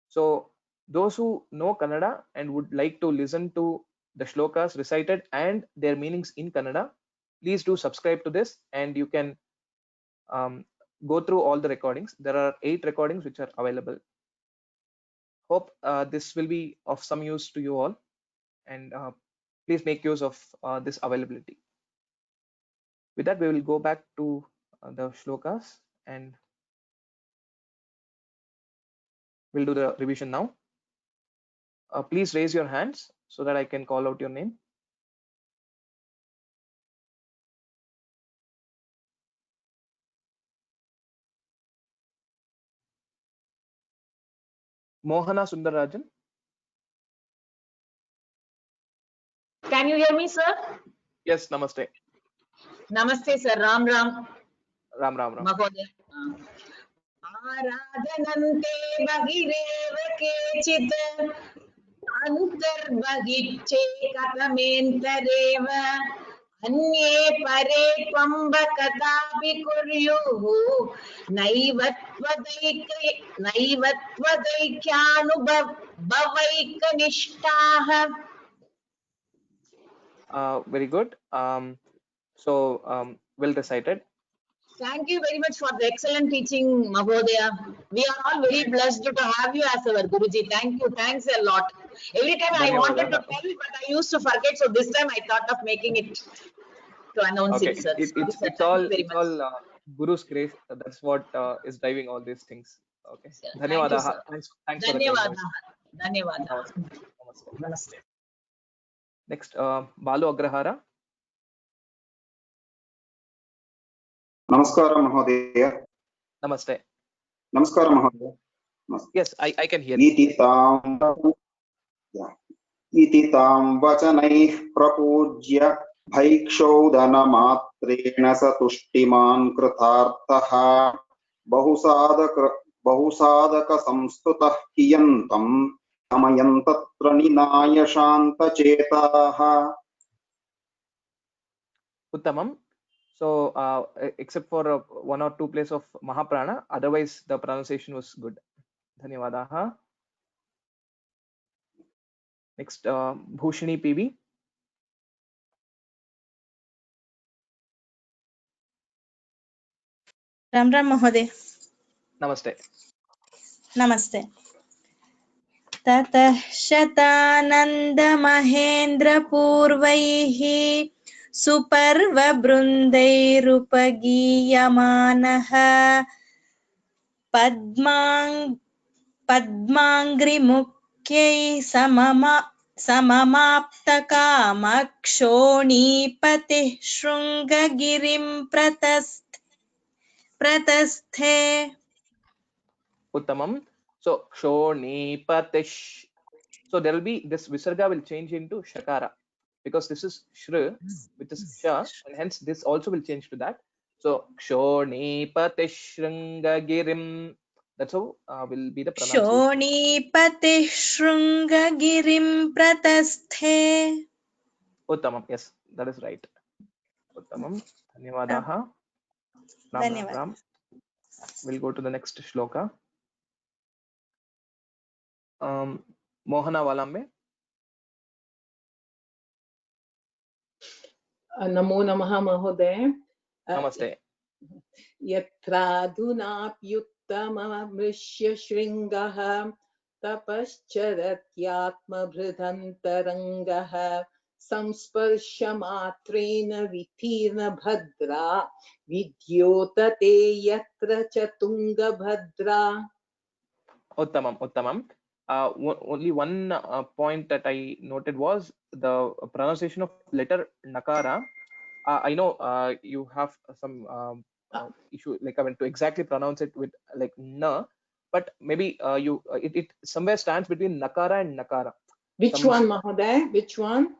So those who know Kannada and would like to listen to the shlokas recited and their meanings in Kannada, please do subscribe to this, and you can go through all the recordings. There are 8 recordings which are available. Hope this will be of some use to you all, and please make use of this availability. With that, we will go back to the shlokas and we'll do the revision now. Please raise your hands so that I can call out your name. Mohana Sundarajan. Can you hear me, sir? Yes, namaste. Namaste, sir. Ram Ram. Ram Ram Ram. Mahodaya. Aradhanante bhagirev kechit antarbhagicche katamentareva अन्ये परे त्वम्बकदापि कुर्युः नैवत्वदैक्यानुभवैकनिष्ठाः. Very good. Well recited. Thank you very much for the excellent teaching, Mahodaya. We are all very blessed to have you as our Guruji. Thank you. Thanks a lot. Every time I wanted to tell, but I used to forget. So this time I thought of making it to announce it, sir. It's all Guru's grace. That's what is driving all these things. Okay. Dhanyawada. Thanks Dhanyawada. Dhanyawada. Namaste. Namaste. Next, Balu Agrahara. Namaskara Mahodaya. Namaste. Namaskara Mahodaya. Yes, I can hear. Iti tam vachanaih prapujya bhaikshodanamatreena satushtiman krithartah bahusadaka samstutah kiyantam गमयन् तत्र निनाय शान्तचेताः. Uttamam. So except for one or two places of Mahaprana, otherwise the pronunciation was good. Dhanyavadaha. Next, Bhushini PV. Ram Ram महोदय. Namaste. नमस्ते. ततः शतानन्दमहेन्द्रपूर्वैः सुपर्वबृन्दैरुपगीयमानः पद्माङ्घ्रिमुख्यैः सममाप्तकामक्षोणीपतिः शृङ्गगिरिं प्रतस्थे. Uttamam. So Kshonipatish. So there will be this visarga will change into Shakara because this is Shri, which is Sha, and hence this also will change to that. So Kshonipatish Shringagirim. That's how will be the pronunciation. Shonipatiः शृङ्गगिरिं प्रतस्थे. Uttamam. Yes, that is right. Uttamam. Dhanyavadaha. Ram, Dhanyavad. Ram. We'll go to the next shloka. Mohana Valambe. नमो नमः महोदय. Namaste. यत्राधुनाप्युत्तममृष्य शृङ्गः तपश्चरत्यात्मभृदन्तरङ्गः संस्पर्शमात्रेण वितीर्णभद्रा विद्योतते यत्र च Tungabhadra. Uttamam, Uttamam. Only one point that I noted was the pronunciation of letter Nakara. I know you have some issue, like I mean to exactly pronounce it with like na, but maybe it somewhere stands between Nakara and Nakara. Which one, Mahoday? Which one?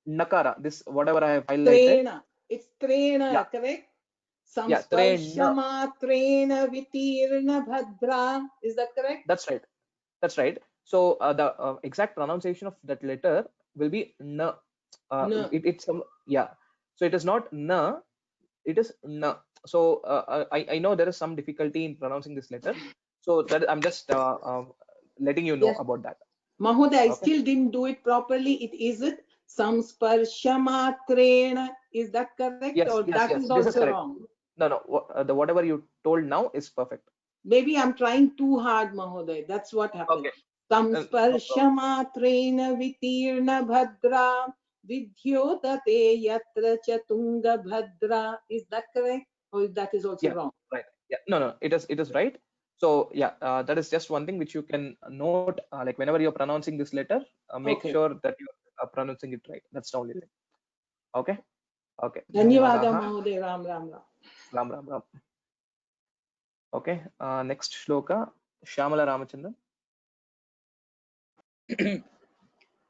Nakara. This whatever I have highlighted. Trena. It's Trena, Yeah. correct? Yeah, Samsparshamatreena vitirna bhadra. Is that correct? That's right. That's right. So the exact pronunciation of that letter will be na. Na. It's some, yeah. So it is not na, it is na. So I know there is some difficulty in pronouncing this letter. So that I'm just letting you know Yes. about that. Mahoday, I Okay. still didn't do it properly. Is it Samsparshamatreena? Is that correct? Yes, Or yes, that yes. is This is also correct. wrong? No. The whatever you told now is perfect. Maybe I'm trying too hard, Mahoday. That's what happened. Okay. Samsparshamatreena vitirna bhadra vidyotate yatra cha tunga bhadra. Is that correct? Or that is also Yeah. wrong? Right. Yeah. No. It is right. So yeah, that is just one thing which you can note. Like whenever you're pronouncing this letter, make Okay. sure that you are pronouncing it right. That's the only thing. Okay. Okay. Dhanyavada, Dhanyavadaha. Mahoday. Ram Ram Ram. Ram Ram Ram. Okay. Next shloka, Shyamala Ramachandran.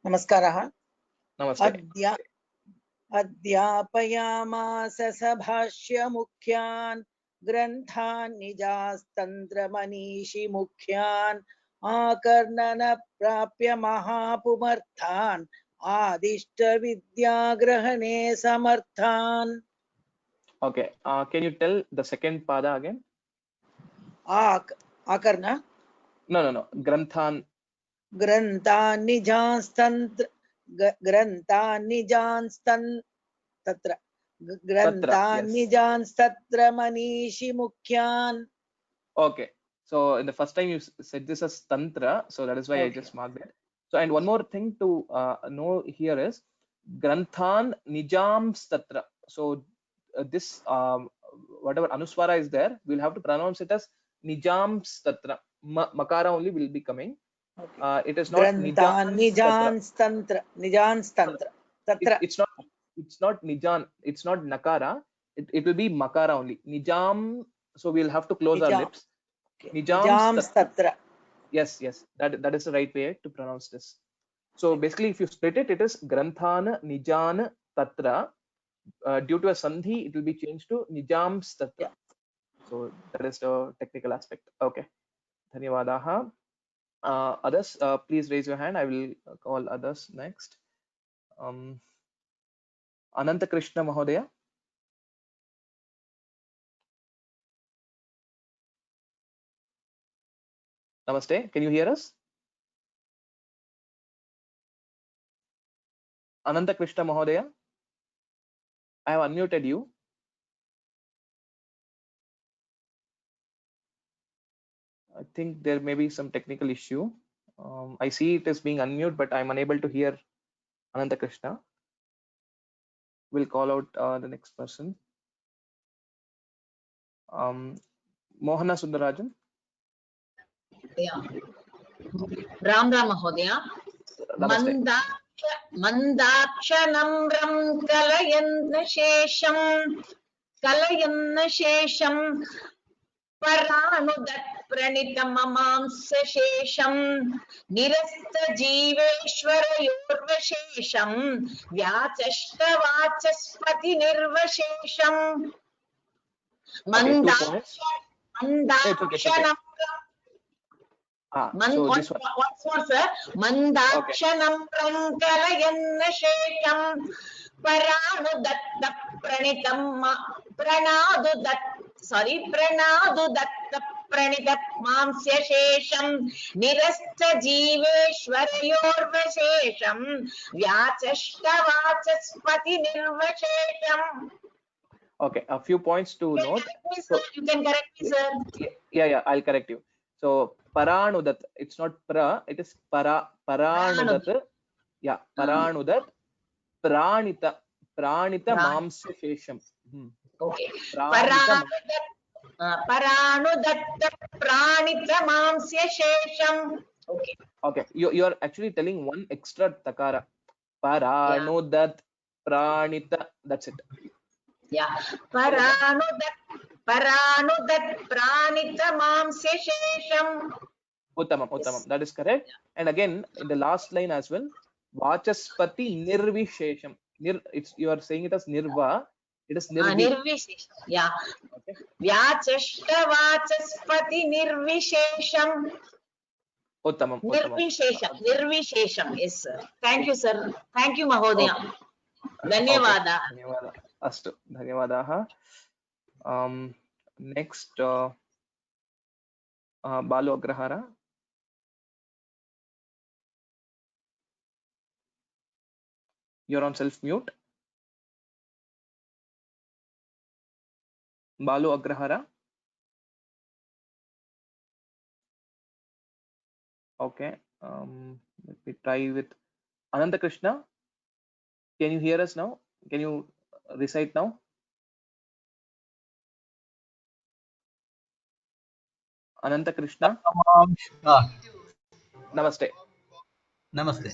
नमस्कारः. Namaste. अध्यापयामास सभाष्यमुख्यान् ग्रन्थान् निजास्तन्त्रमनीषि मुख्यान् आकर्णन प्राप्य महापुमर्थान् आदिष्ट विद्याग्रहणे समर्थान्. Okay. Can you tell the second pada again? आकर्ण No. Granthan. ग्रन्थान् निजास्तन्त्र ग्रन्थान् निजास्तन् तत्र ग्रन्थान् yes. निजांस्तत्र मनीषि मुख्यान्. Okay. So in the first time you said this as tantra, so that is why I Okay. just marked it. So and one more thing to know here is Granthan Nijams Tatra. So this whatever Anuswara is there, we'll have to pronounce it as Nijams Tatra. Makara only will be coming. Okay. It is not ग्रन्थान् निजांस्तत्र निजांस्तत्र तत्र. It's not Nijan. It's not Nakara. It will be Makara only. Nijam. So we'll have to close our lips. निजांस्तत्र. Yes. That is the right way to pronounce this. So basically, if you split it, it is Granthana Nijan Tatra. Due to a sandhi, it will be changed to Nijams Tatra. Yeah. So that is the technical aspect. Okay. Dhanyavadaha. Others, please raise your hand. I will call others next. Ananta Krishna Mahodaya. Namaste. Can you hear us? Ananta Krishna Mahodaya. I have unmuted you. I think there may be some technical issue. I see it is being unmuted, but I'm unable to hear Ananta Krishna. We'll call out the next person. Mohana Sundarajan. Yeah. Ram Ram Mahodaya. Namaste. Mandakshanamram kalayanna shesham paranudat pranitamamamsa shesham nirasta jiveshwara yorvashesham vyachashta vachaspati nirvashesham Okay, 2 points. mandakshanamram. So this one. Once more, sir. Mandakshanamram kalayanna shesham paranudatta pranitam pranadudatta pranitat mamsya shesham nirasta jiveshwarayorvashesham vyachashta vachaspati nirvashesham. Okay, a few points to note. You can correct me, sir. Yeah, I'll correct you. So paranudat, it's not pra, it is paranudat. Yeah, paranudat pranita mamsya shesham. Okay. Pranita Paranudatta pranita mamsya shesham. Okay. Okay, you are actually telling one extra takara. Paranudat pranita. That's it. Yeah. Paranudat pranita mamsya shesham. Uttamam. That is correct. And again, in the last line as well, Vachaspati nirvishesham. You are saying it as nirva. It is Nirvishesham. Yeah. Okay. Vyachashta vachaspati nirvishesham. Uttamam. Nirvishesham. Yes, sir. Thank you, sir. Thank you, Mahodaya. Okay. Dhanyavada. Dhanyavada. Astu. Dhanyavadaha. Next, Balu Agrahara. You're on self-mute. Balu Agrahara. Okay. Let me try with Ananta Krishna. Can you hear us now? Can you recite now? Ananta Krishna. Namaste. Namaste.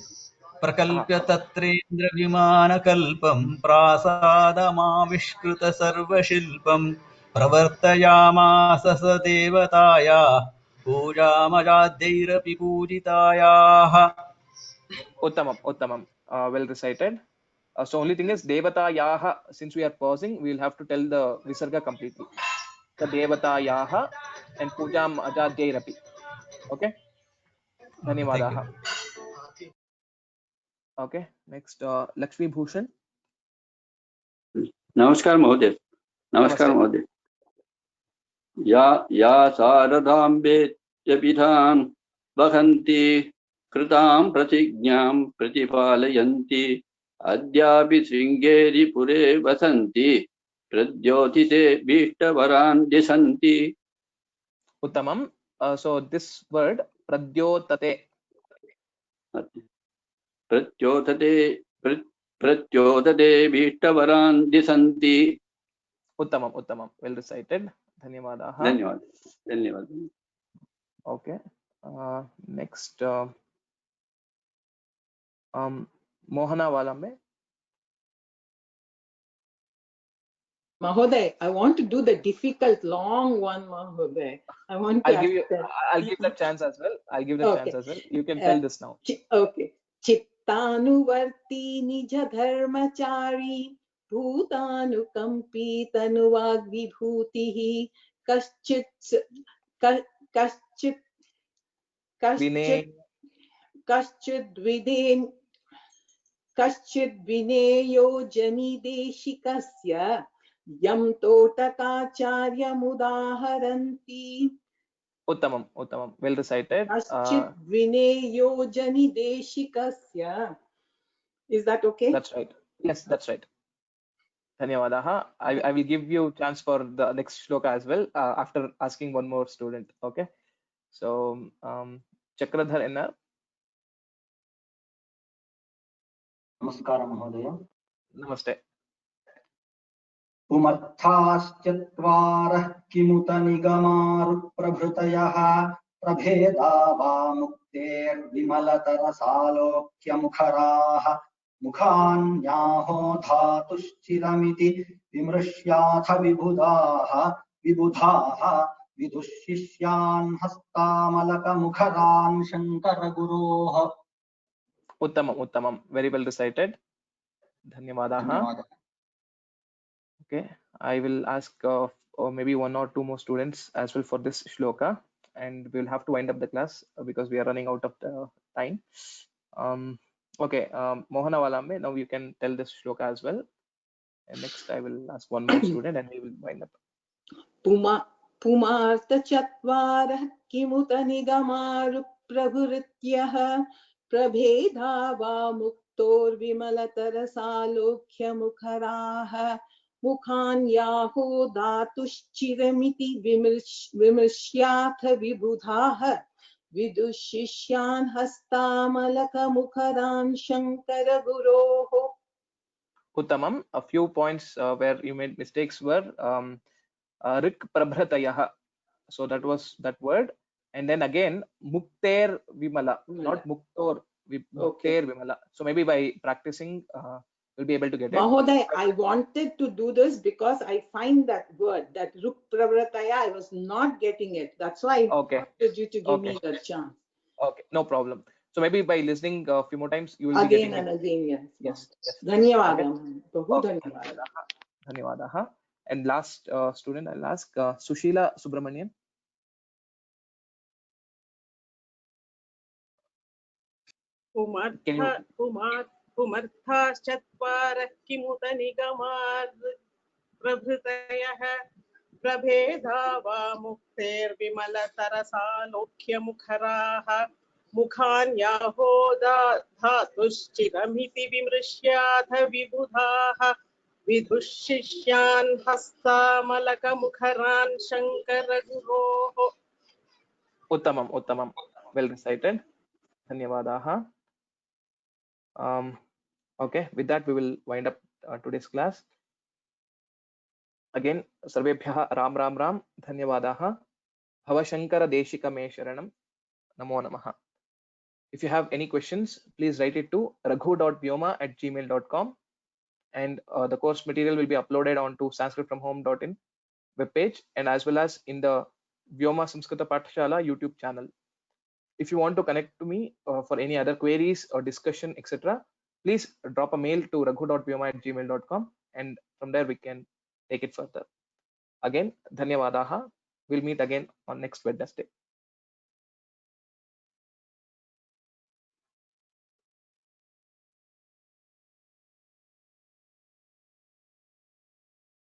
Prakalpya tatrendra vimanakल्पं prasadamaviškruta sarvashilpam pravartayamasa sa devataya pujamajadyairapi pujitayah. Uttamam. Well recited. So only thing is Devatayaha, since we are pausing, we will have to tell the Visarga completely. The Devatayaha and Pujam Ajadyairapi. Okay. Dhanyavadaha. Okay. Next, Lakshmi Bhushan. नमस्कार महोदय. नमस्कार महोदय. या शारदाम्बे यपिधान वहन्ति कृतां प्रतिज्ञां प्रतिपालयन्ति अद्यापि शृङ्गेरी पुरे वसन्ति प्रद्योतिते भीष्टवरान् दिशन्ति. Uttamam. So this word Pradyotate. प्रद्योतते भीष्टवरान् दिशन्ति. Uttamam. Well recited. Dhanyavadaha. धन्यवाद. Okay. Next, Mohana Valambe. Mahoday, I want to do the difficult long one, Mahoday. I'll give the chance as well. You can tell this now. Okay. Chittanuvarti nija dharmachari bhutanukampi tanuvagvibhutihi kaschit कश्चिद् विनेयो जनिदेशिकस्य यं तोटकाचार्यमुदाहरन्ति Uttamam, Uttamam. Well recited. कश्चिद् विनेयो जनिदेशिकस्य. Is that okay? That's right. Yes, that's right. Dhanyavadaha. I will give you chance for the next shloka as well after asking one more student. Okay. So, Chakradhar NR. Namaskara Mahodaya. Namaste. पुमर्थाश्चत्वारः किमुत निगमारुप्रभृतयः प्रभेदा वा मुक्तेर्विमलतरसालोक्यमुखराः मुखान्याहो धातुश्चिरमिति विमृश्याथ विबुधाः विदुःशिष्यान् हस्तामलकमुखरान् शङ्करगुरोः. Uttamam. Very well recited. Dhanyavadaha. Okay, I will ask maybe one or two more students as well for this shloka, and we will have to wind up the class because we are running out of the time. Okay, Mohana Valambe, now you can tell this shloka as well. And next I will ask one more student and we will wind up. पुमार्त चत्वारः किमुत निगमारुप्रभृत्यः प्रभेदा वा मुक्तोर्विमलतरसालोक्यमुखराः मुखान्याहो धातुश्चिरमिति विमृश्याथ विबुधाः विदुःशिष्यान् हस्तामलकमुखरान् शङ्करगुरोः. Uttamam. A few points where you made mistakes were Rik Prabhratayah. So that was that word. And then again, Mukter Vimala, not Muktor. Mukter Vimala. So maybe by practicing, we'll be able to get it. Mahoday, I wanted to do this because I find that word, that Ruk Pravrataya, I was not getting it. That's why I wanted you to give me the chance. Okay, no problem. So maybe by listening a few more times, you will again be getting and it. Again, yes. Dhanyavadam. Okay. Dhanyavadaha. And last student, I'll ask Sushila Subramanian. पुमर्थाश्चत्वारः किमुत निगमार् प्रभृतयः प्रभेदा वा मुक्तेर्विमलतरसालोक्यमुखराः मुखान्याहो धातुश्चिरमिति विमृश्याथ विबुधाः विदुःशिष्यान् हस्तामलकमुखरान् शङ्करगुरोः. Uttamam. Well recited. Dhanyavadaha. Okay, with that we will wind up today's class. Again, Sarvebhyaha Ram Dhanyavadaha. Bhava Shankara Deshika Me Sharanam. Namo Namaha. If you have any questions, please write it to raghu.vyoma@gmail.com, and the course material will be uploaded onto sanskritfromhome.in webpage and as well as in the Vyoma Samskrita Pathshala YouTube channel. If you want to connect to me for any other queries or discussion, etc., please drop a mail to raghu.vyoma@gmail.com, and from there we can take it further. Again, Dhanyavadaha. We'll meet again on next Wednesday.